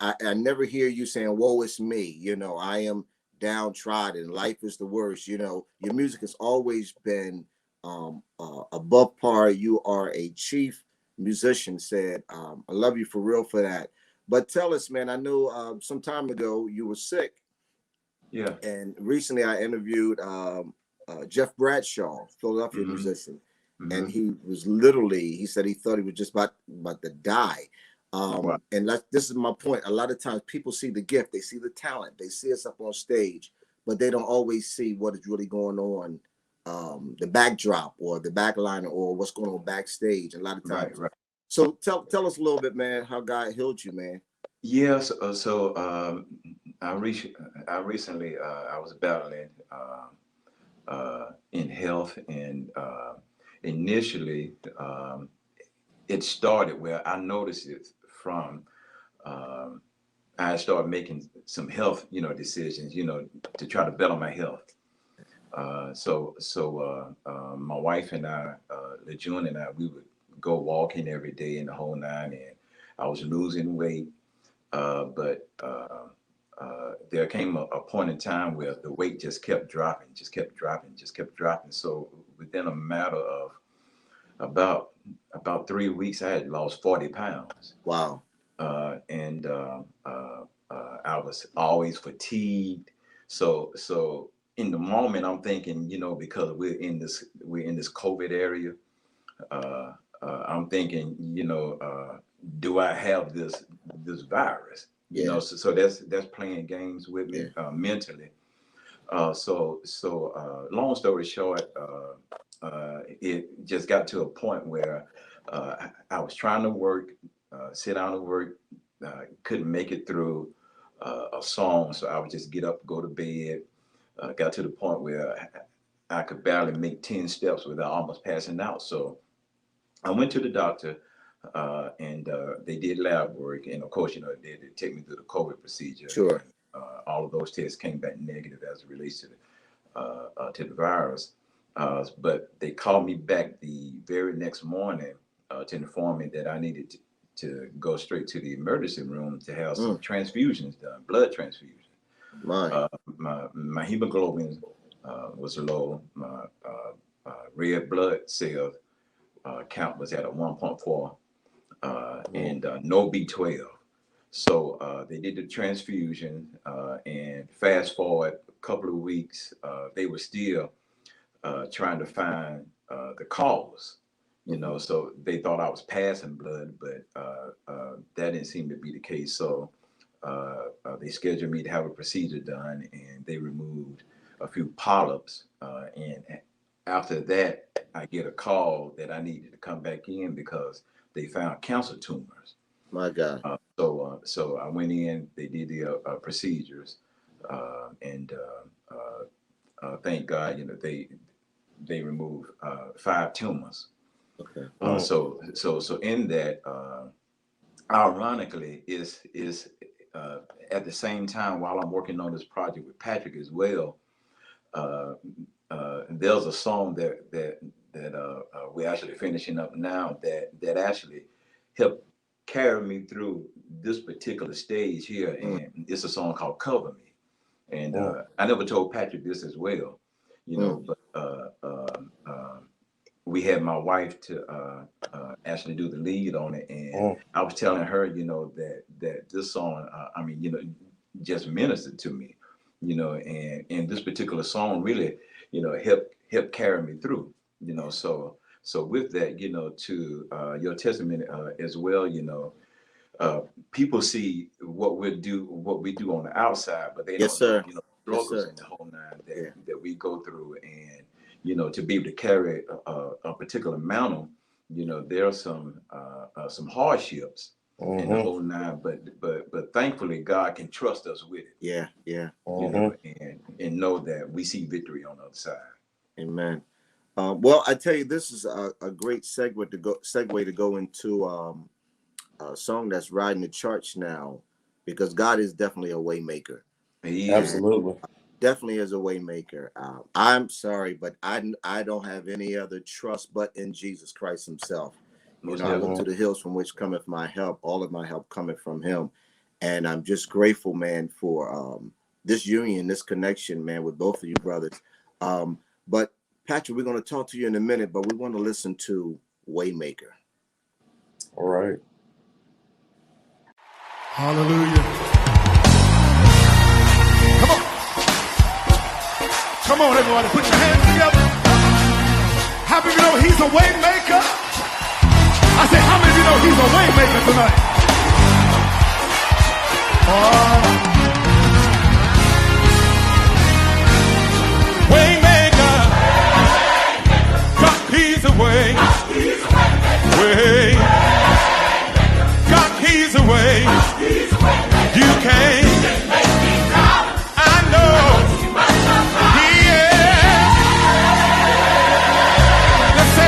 I never hear you saying, woe is me, I am downtrodden, life is the worst. Your music has always been above par. You are a chief musician, said. I love you for real for that. But tell us, man, I know some time ago you were sick. Yeah. And recently I interviewed Jeff Bradshaw, Philadelphia musician. And he was he said he thought he was just about to die. And this is my point. A lot of times people see the gift, they see the talent, they see us up on stage, but they don't always see what is really going on, the backdrop or the backline or what's going on backstage. A lot of times. So tell us a little bit, man, how God healed you, man. Yes. I recently I was battling in health, and initially it started where I noticed it from. I started making some health, decisions, to try to better my health. So my wife and I, LeJune and I, we would go walking every day in the whole nine, and I was losing weight. But there came a point in time where the weight just kept dropping. So within a matter of about 3 weeks, I had lost 40 pounds. Wow. And I was always fatigued. So in the moment, I'm thinking, because we're in this COVID area, I'm thinking, do I have this virus? So that's playing games with me mentally. So long story short, it just got to a point where I was trying to work, sit down and work, couldn't make it through a song, so I would just get up, go to bed. Got to the point where I could barely make 10 steps without almost passing out. So I went to the doctor, and they did lab work, and of course, they take me through the COVID procedure. Sure. And, all of those tests came back negative as it relates to the virus. But they called me back the very next morning to inform me that I needed to go straight to the emergency room to have some transfusions done, blood transfusion. My hemoglobin was low. My red blood cell count was at a 1.4 and no B12. So they did the transfusion, and fast forward a couple of weeks, they were still trying to find the cause. You know, so they thought I was passing blood, but that didn't seem to be the case. So they scheduled me to have a procedure done, and they removed a few polyps. And after that, I get a call that I needed to come back in because they found cancer tumors. My God. So I went in. They did the procedures, and thank God, you know, they removed 5 tumors. Okay. So in that, ironically, is at the same time while I'm working on this project with Patrick as well. There's a song that we're actually finishing up now that actually helped carry me through this particular stage here, and it's a song called "Cover Me." And I never told Patrick this as well, you know, but we had my wife to actually do the lead on it, and I was telling her, you know, that this song, I mean, you know, just ministered to me, you know, and this particular song really, you know, helped carry me through, you know. So with that, you know, to your testimony as well, you know, people see what we do on the outside, but they don't know, you know, struggles in the whole nine that we go through. And you know, to be able to carry a particular mantle, you know, there are some hardships in the whole nine, but thankfully God can trust us with it. Yeah. You know, and know that we see victory on the other side. Amen. Well, I tell you, this is a great segue to go into a song that's riding the charts now, because God is definitely a way maker. He Absolutely. Definitely is a way maker. I'm sorry, but I don't have any other trust but in Jesus Christ himself. You know, I look to the hills from which cometh my help. All of my help cometh from him. And I'm just grateful, man, for this union, this connection, man, with both of you brothers. But Patrick, we're going to talk to you in a minute, but we want to listen to Waymaker. All right. Hallelujah. Come on, everybody, put your hands together. How many of you know he's a way maker? I say, how many of you know he's a way maker tonight? Way maker. God, he's a way. Way. God, he's a way. You can't. I know.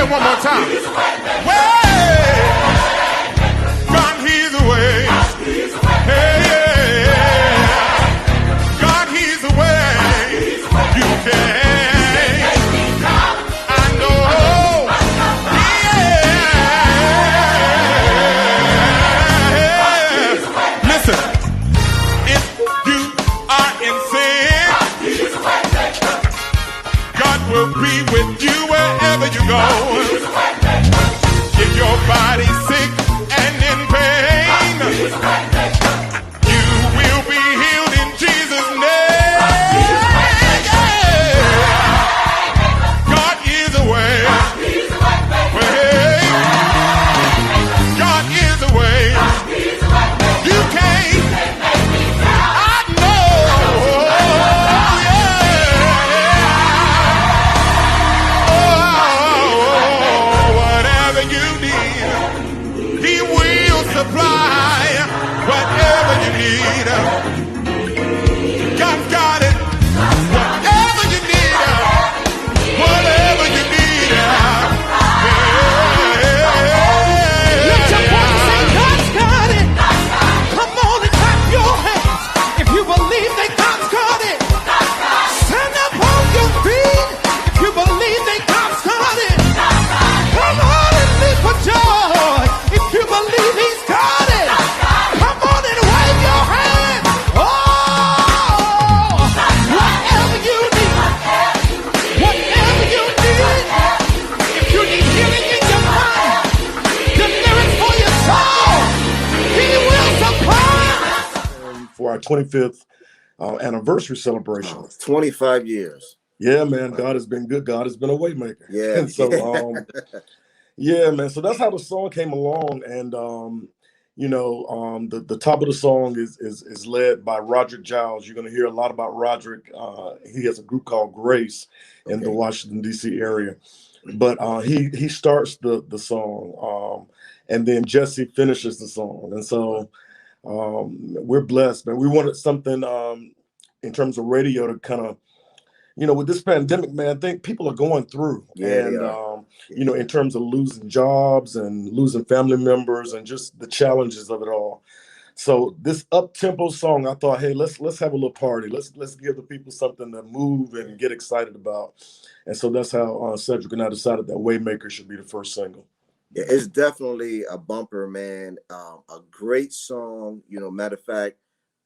One more time. Way. God, he's the way. Hey, God, he's the way. You can. I know. Yeah. Listen. If you are in sin, God will be with you wherever you go. If your body's sick and in pain, you will be healed in Jesus' name. God is a way. God is a way. You can't. I know. Yeah. 25th anniversary celebration. Oh, 25 years. Yeah, man. God has been good. God has been a way maker. Yeah. And so, yeah, man. So that's how the song came along. And, the top of the song is led by Roderick Giles. You're going to hear a lot about Roderick. He has a group called Grace in the Washington, D.C. area. But he starts the song, and then Jesse finishes the song. And so we're blessed, man. We wanted something in terms of radio to kind of, with this pandemic, man, I think people are going through. Yeah, and, they are. in terms of losing jobs and losing family members and just the challenges of it all. So this up-tempo song, I thought, hey, let's have a little party. Let's give the people something to move and get excited about. And so that's how Cedric and I decided that Waymaker should be the first single. Yeah, it's definitely a bumper, man. A great song. Matter of fact,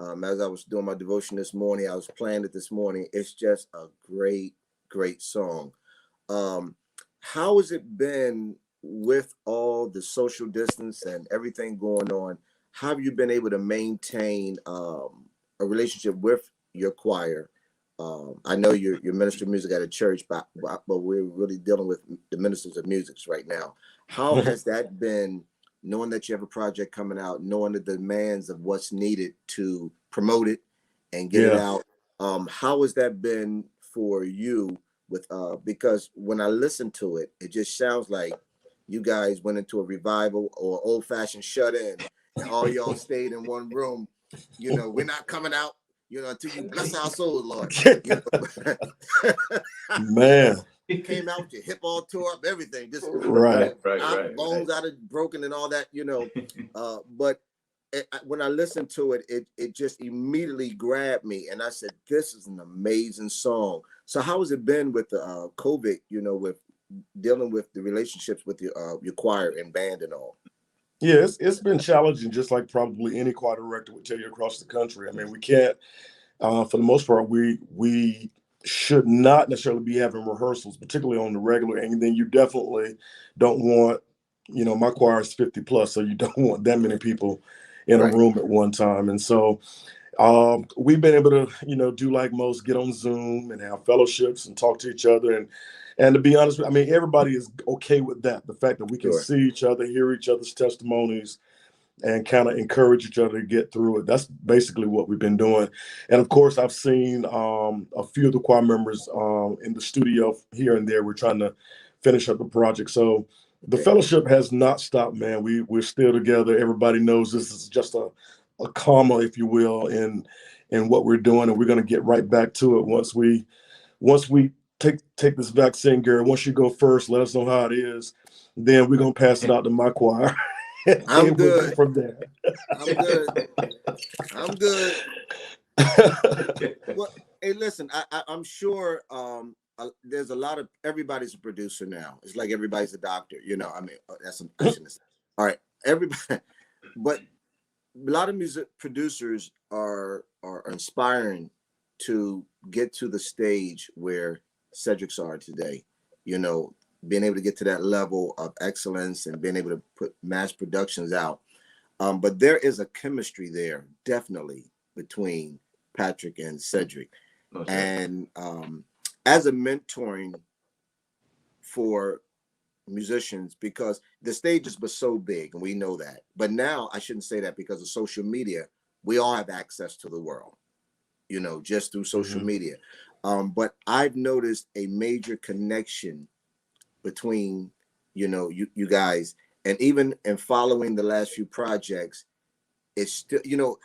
as I was doing my devotion this morning, I was playing it this morning. It's just a great, great song. How has it been with all the social distance and everything going on? How have you been able to maintain a relationship with your choir? I know you're minister of music at a church, but we're really dealing with the ministers of music right now. How has that been, knowing that you have a project coming out, knowing the demands of what's needed to promote it and get it out? How has that been for you? Because when I listen to it, it just sounds like you guys went into a revival or old-fashioned shut-in, and all y'all stayed in one room. We're not coming out, until you bless our souls, Lord. Man. Came out with your hip all tore up, everything. Just right. Bones out of broken and all that, But when I listened to it, it just immediately grabbed me, and I said, "This is an amazing song." So, how has it been with the COVID? With dealing with the relationships with your choir and band and all? Yeah, it's been challenging, just like probably any choir director would tell you across the country. I mean, we can't, for the most part, we should not necessarily be having rehearsals, particularly on the regular. And then you definitely don't want, my choir is 50 plus, so you don't want that many people in a room at one time. And so we've been able to, do like most, get on Zoom and have fellowships and talk to each other. And to be honest, I mean, everybody is okay with that. The fact that we can see each other, hear each other's testimonies, and kind of encourage each other to get through it. That's basically what we've been doing. And of course, I've seen a few of the choir members in the studio here and there. We're trying to finish up the project. So the fellowship has not stopped, man. We're still together. Everybody knows this is just a comma, if you will, in what we're doing. And we're going to get right back to it once we take this vaccine, Gary. Once you go first, let us know how it is. Then we're going to pass it out to my choir. I'm good. From there. I'm good. Well, hey, listen, I'm sure there's a lot of, everybody's a producer now. It's like everybody's a doctor, I mean, that's some questions. All right, everybody, but a lot of music producers are inspiring to get to the stage where Cedric's are today, being able to get to that level of excellence and being able to put mass productions out. But there is a chemistry there, definitely, between Patrick and Cedric. Okay. And as a mentoring for musicians, because the stages were so big, and we know that. But now, I shouldn't say that, because of social media, we all have access to the world, just through social media. But I've noticed a major connection between you guys, and even in following the last few projects, it's still,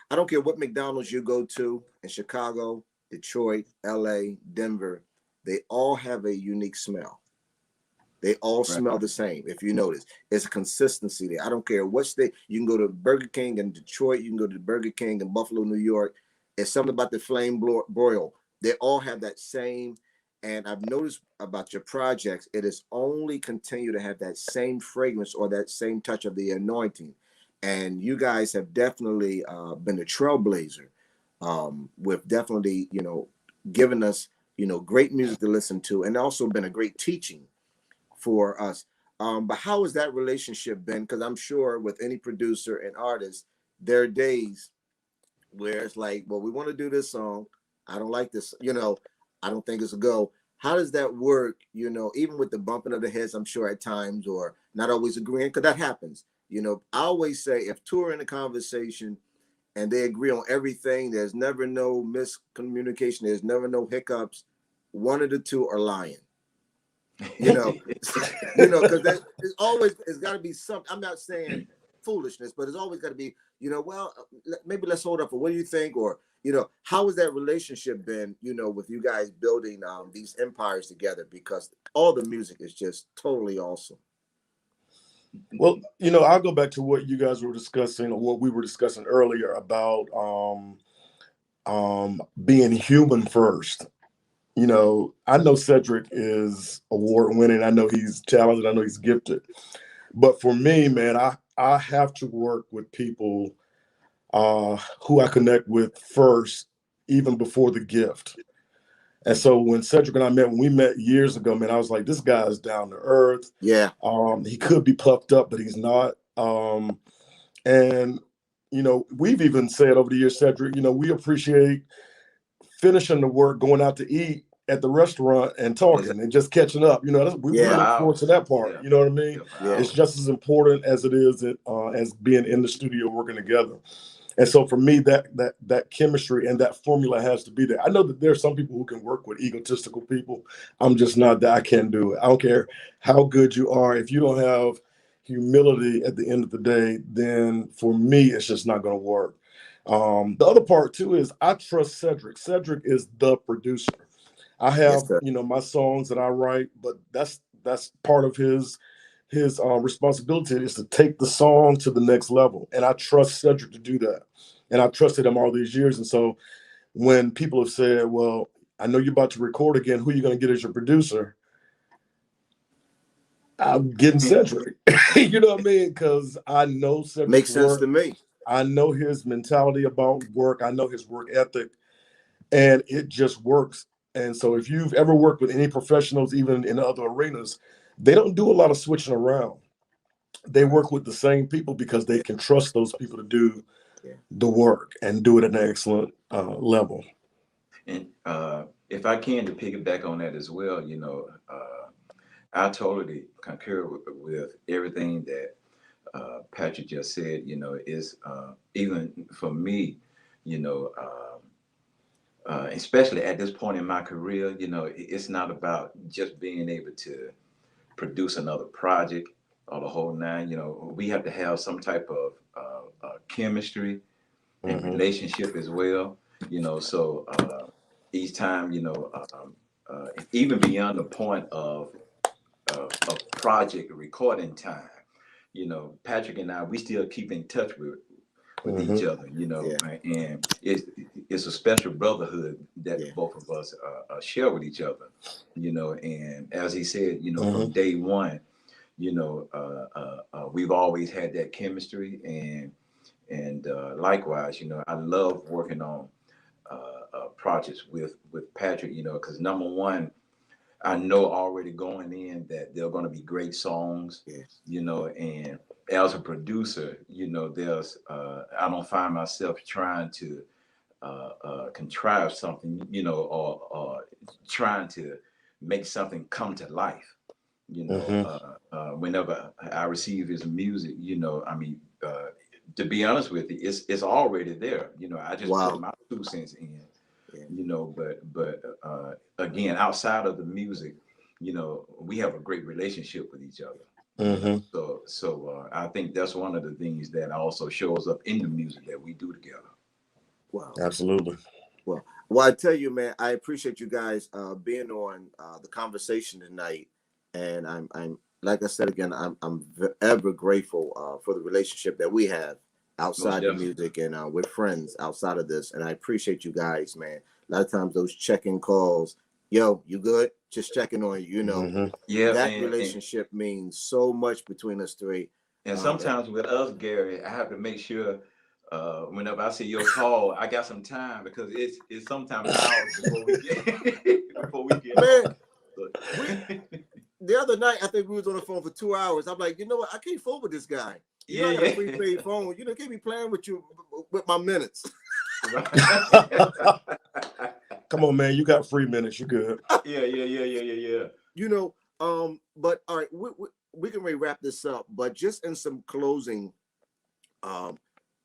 I don't care what McDonald's you go to in Chicago, Detroit, LA, Denver, they all have a unique smell. They all smell the same. If you notice, it's a consistency there. I don't care what state. You can go to Burger King in Detroit, you can go to Burger King in Buffalo, New York. It's something about the flame broil. They all have that same. And I've noticed about your projects, it is only continue to have that same fragrance or that same touch of the anointing. And you guys have definitely been a trailblazer with definitely, giving us, great music to listen to, and also been a great teaching for us. But how has that relationship been? Because I'm sure with any producer and artist, there are days where it's like, well, we want to do this song. I don't like this, you know, I don't think it's a go. How does that work? You know, even with the bumping of the heads, I'm sure at times, or not always agreeing, because that happens. You know, I always say if two are in a conversation and they agree on everything, there's never no miscommunication, there's never no hiccups. One of the two are lying. You know, you know, because there's always, it's got to be something. I'm not saying foolishness, but it's always got to be, you know, well, maybe let's hold up for what do you think, or you know, how has that relationship been, you know, with you guys building these empires together? Because all the music is just totally awesome. Well, you know, I'll go back to what you guys were discussing, or what we were discussing earlier about being human first. You know, I know Cedric is award winning. I know he's talented. I know he's gifted. But for me, man, I have to work with people who I connect with first, even before the gift. And so when Cedric and I met, when we met years ago, man, I was like, this guy is down to earth. Yeah. He could be puffed up, but he's not. And, you know, we've even said over the years, Cedric, you know, we appreciate finishing the work, going out to eat at the restaurant and talking and just catching up. You know, we look forward to that part. You know what I mean? Yeah. It's just as important as it is as being in the studio working together. And so for me, that chemistry and that formula has to be there. I know that there are some people who can work with egotistical people. I'm just not that. I can't do it. I don't care how good you are. If you don't have humility at the end of the day, then for me, it's just not going to work. The other part too is I trust Cedric. Cedric is the producer. I have, you know, my songs that I write, but that's part of his responsibility is to take the song to the next level. And I trust Cedric to do that. And I've trusted him all these years. And so when people have said, well, I know you're about to record again, who are you going to get as your producer? I'm getting Cedric. You know what I mean? Because I know Cedric. Makes sense to me. I know his mentality about work. I know his work ethic. And it just works. And so if you've ever worked with any professionals, even in other arenas, they don't do a lot of switching around. They work with the same people because they can trust those people to do the work and do it at an excellent level. And if I can, to piggyback on that as well, you know, I totally concur with everything that Patrick just said. You know, is even for me, you know, especially at this point in my career, you know, it's not about just being able to produce another project or the whole nine. You know, we have to have some type of chemistry and relationship as well. You know, so each time, you know, even beyond the point of project recording time, you know, Patrick and I, we still keep in touch with each other, you know, and it's a special brotherhood that both of us share with each other, you know. And as he said, you know, from day one, you know, we've always had that chemistry, and likewise, you know, I love working on projects with Patrick, you know, because number one, I know already going in that they're going to be great songs, you know, and as a producer, you know, there's I don't find myself trying to contrive something, you know, or trying to make something come to life, you know. Whenever I receive his music, you know, I mean, to be honest with you, it's already there, you know. I just put my 2 cents in. You know, but again, outside of the music, you know, we have a great relationship with each other. You know? So I think that's one of the things that also shows up in the music that we do together. Wow, absolutely. Well, I tell you, man, I appreciate you guys being on the conversation tonight, and I'm like I said again, I'm ever grateful for the relationship that we have outside the music, and we're friends outside of this, and I appreciate you guys, man. A lot of times those check-in calls, yo, you good? Just checking on you, you know. That relationship means so much between us three. And sometimes with us, Gary, I have to make sure whenever I see your call, I got some time, because it's sometimes hours before we get man. The other night, I think we was on the phone for 2 hours. I'm like, you know what? I can't fool with this guy. You know, I got a prepaid phone. You know, can't be playing with my minutes. Come on, man. You got 3 minutes. You good. Yeah. You know, but all right, we can really wrap this up, but just in some closing,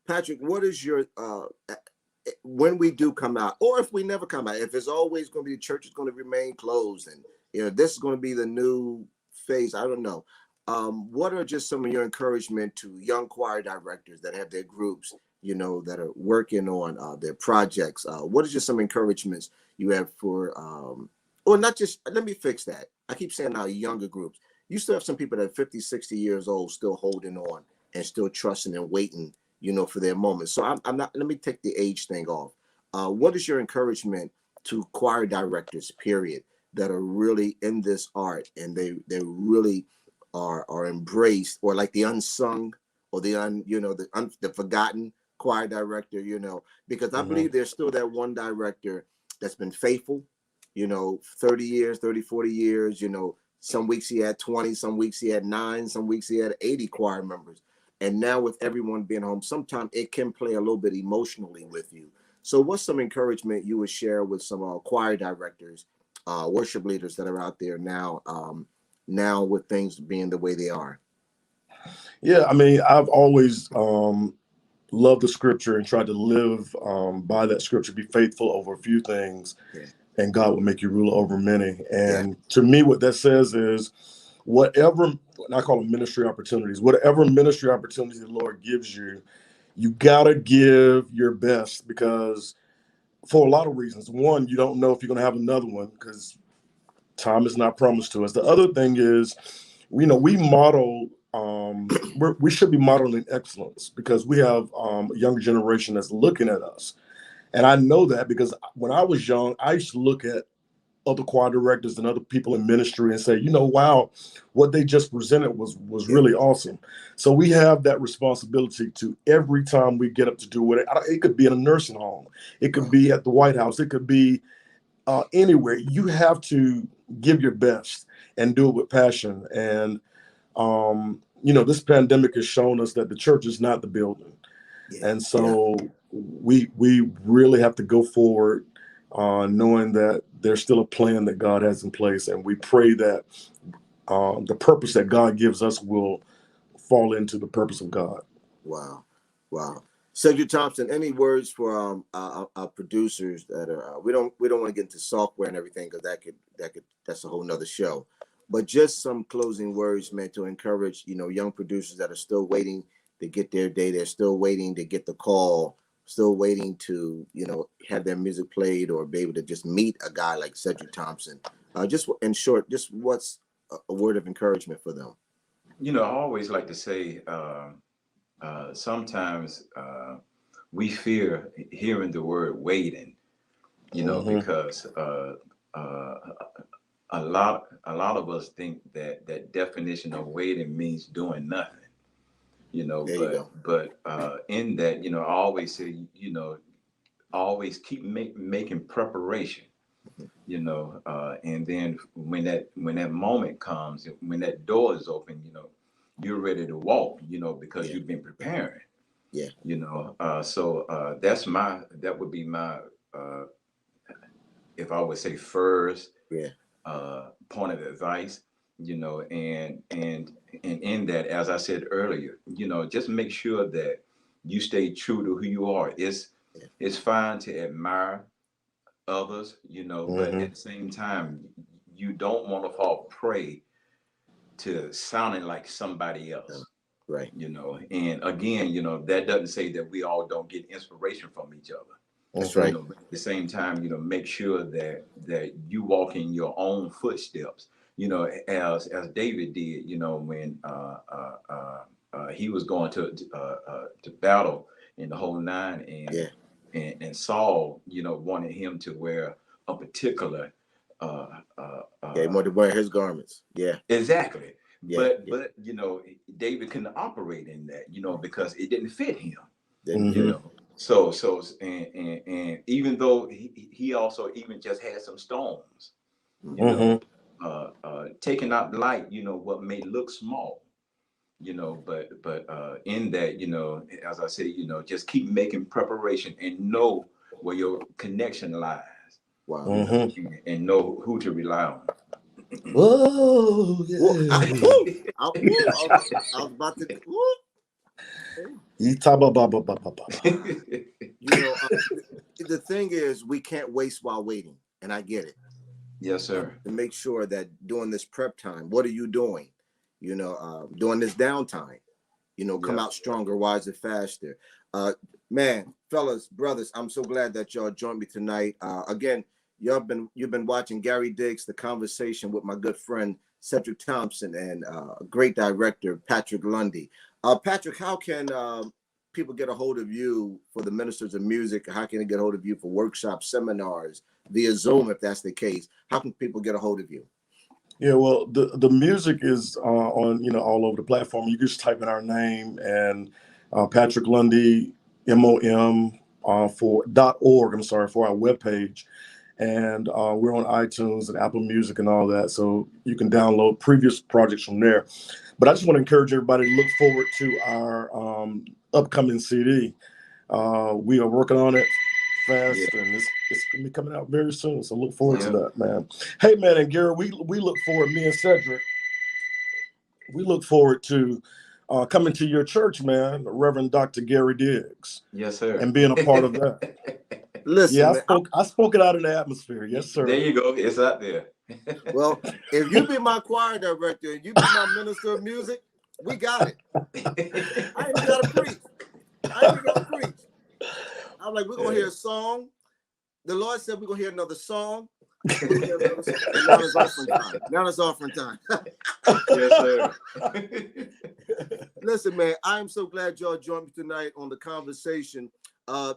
Patrick, what is your when we do come out, or if we never come out, if it's always going to be the church is going to remain closed, and this is going to be the new phase, I don't know. What are just some of your encouragement to young choir directors that have their groups, that are working on their projects? What is just some encouragements you have for, or not just, let me fix that. I keep saying now younger groups. You still have some people that are 50, 60 years old still holding on and still trusting and waiting, for their moment. So I'm not, let me take the age thing off. What is your encouragement to choir directors, period, that are really in this art and they really are embraced, or like the unsung, or the forgotten choir director, because I believe there's still that one director that's been faithful, 30 years, 30, 40 years, some weeks he had 20, some weeks he had 9, some weeks he had 80 choir members. And now with everyone being home, sometimes it can play a little bit emotionally with you. So what's some encouragement you would share with some choir directors, worship leaders that are out there now, now with things being the way they are? Yeah, I mean, I've always loved the scripture and tried to live by that scripture, be faithful over a few things, and God will make you ruler over many. And to me, what that says is whatever, I call them ministry opportunities, whatever ministry opportunity the Lord gives you, you got to give your best, because for a lot of reasons. One, you don't know if you're going to have another one because time is not promised to us. The other thing is, we model, we should be modeling excellence, because we have a younger generation that's looking at us. And I know that because when I was young, I used to look at other choir directors and other people in ministry and say, wow, what they just presented was really awesome. So we have that responsibility to, every time we get up to do it could be in a nursing home, it could be at the White House, it could be anywhere. You have to give your best and do it with passion. And this pandemic has shown us that the church is not the building. And so we really have to go forward, knowing that there's still a plan that God has in place. And we pray that the purpose that God gives us will fall into the purpose of God. Wow. Cedric Thompson, any words for our producers that are, we don't want to get into software and everything, because that's a whole nother show. But just some closing words, man, to encourage, young producers that are still waiting to get their day. They're still waiting to get the call, still waiting to, have their music played or be able to just meet a guy like Cedric Thompson. Just in short, just what's a word of encouragement for them? I always like to say, sometimes we fear hearing the word waiting, because a lot of us think that definition of waiting means doing nothing. But in that, I always say, always keep making preparation, and then when that moment comes, when that door is open, you're ready to walk, because you've been preparing. So that would be my, if I would say first point of advice, and in that, as I said earlier, just make sure that you stay true to who you are. It's fine to admire others, but at the same time, you don't want to fall prey to sounding like somebody else. Right. And again, that doesn't say that we all don't get inspiration from each other. That's right. But at the same time, make sure that you walk in your own footsteps, as David did, when he was going to battle in the whole 9, and Saul, wanted him to wear a particular he wanted to wear his garments. Exactly. But David couldn't operate in that, because it didn't fit him. So and even though he also even just had some stones, taking out light, what may look small, you know, but in that, you know, as I say, you know, just keep making preparation and know where your connection lies. Wow. You know, and know who to rely on. Oh, yeah. I was about to. You know, the thing is, we can't waste while waiting, and I get it. Yes, sir. To make sure that during this prep time, what are you doing? You know, during this downtime, you know, come out stronger, wiser, faster. Man, fellas, brothers, I'm so glad that y'all joined me tonight. Again, you've been watching Gary Diggs, The Conversation with my good friend Cedric Thompson and a great director, Patrick Lundy. Patrick, how can people get a hold of you for the Ministers of Music? How can they get a hold of you for workshops, seminars, via Zoom, if that's the case? How can people get a hold of you? Yeah, well, the music is on, you know, all over the platform. You just type in our name and Patrick Lundy, MOM for .org. I'm sorry, for our webpage, and we're on iTunes and Apple Music and all that, so you can download previous projects from there. But I just want to encourage everybody to look forward to our upcoming CD. We are working on it fast, and it's gonna be coming out very soon. So look forward to that, man. Hey, man, and Gary, we look forward. Me and Cedric, we look forward to coming to your church, man, Reverend Dr. Gary Diggs. Yes, sir. And being a part of that. Listen, yeah, man, I spoke it out in the atmosphere. Yes, sir. There you go. It's out there. Well, if you be my choir director and you be my minister of music, we got it. I ain't gotta preach. I'm like, we're gonna hear a song. The Lord said we're gonna hear another song. And now it's offering time. Yes, sir. Listen, man, I'm so glad y'all joined me tonight on The Conversation.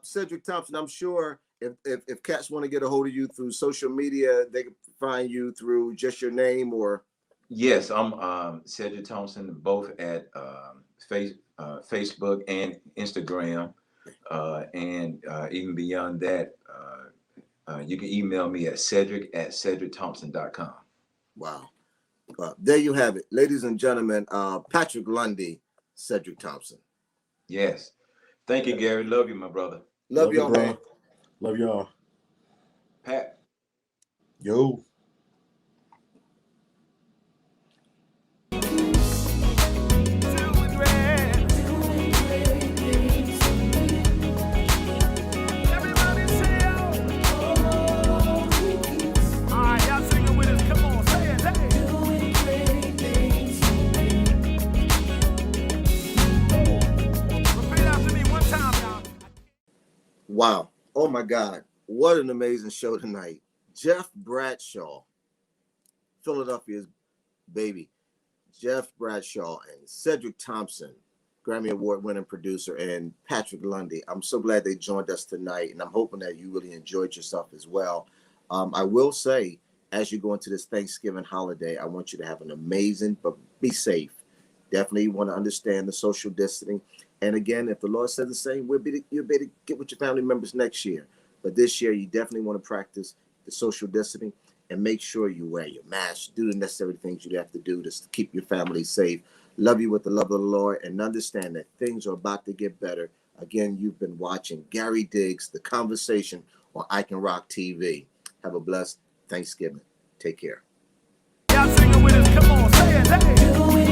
Cedric Thompson, I'm sure if cats want to get a hold of you through social media, they can find you through just your name or. Yes, I'm Cedric Thompson, both at Facebook and Instagram, and even beyond that, you can email me at cedric@cedricthompson.com. Wow. There you have it, ladies and gentlemen. Patrick Lundy, Cedric Thompson. Yes. Thank you, Gary. Love you, my brother. Love y'all, man. Love y'all. Pat. Yo. Wow. Oh my God. What an amazing show tonight. Jeff Bradshaw, Philadelphia's baby. Jeff Bradshaw and Cedric Thompson, Grammy Award winning producer, and Patrick Lundy. I'm so glad they joined us tonight, and I'm hoping that you really enjoyed yourself as well. I will say, as you go into this Thanksgiving holiday, I want you to have an amazing, but be safe. Definitely want to understand the social distancing. And again, if the Lord says the same, you'll be able to get with your family members next year. But this year, you definitely want to practice the social distancing and make sure you wear your mask, do the necessary things you have to do to keep your family safe. Love you with the love of the Lord, and understand that things are about to get better. Again, you've been watching Gary Diggs, The Conversation on iKenRock TV. Have a blessed Thanksgiving. Take care. Y'all singing with us. Come on, say it. Hey.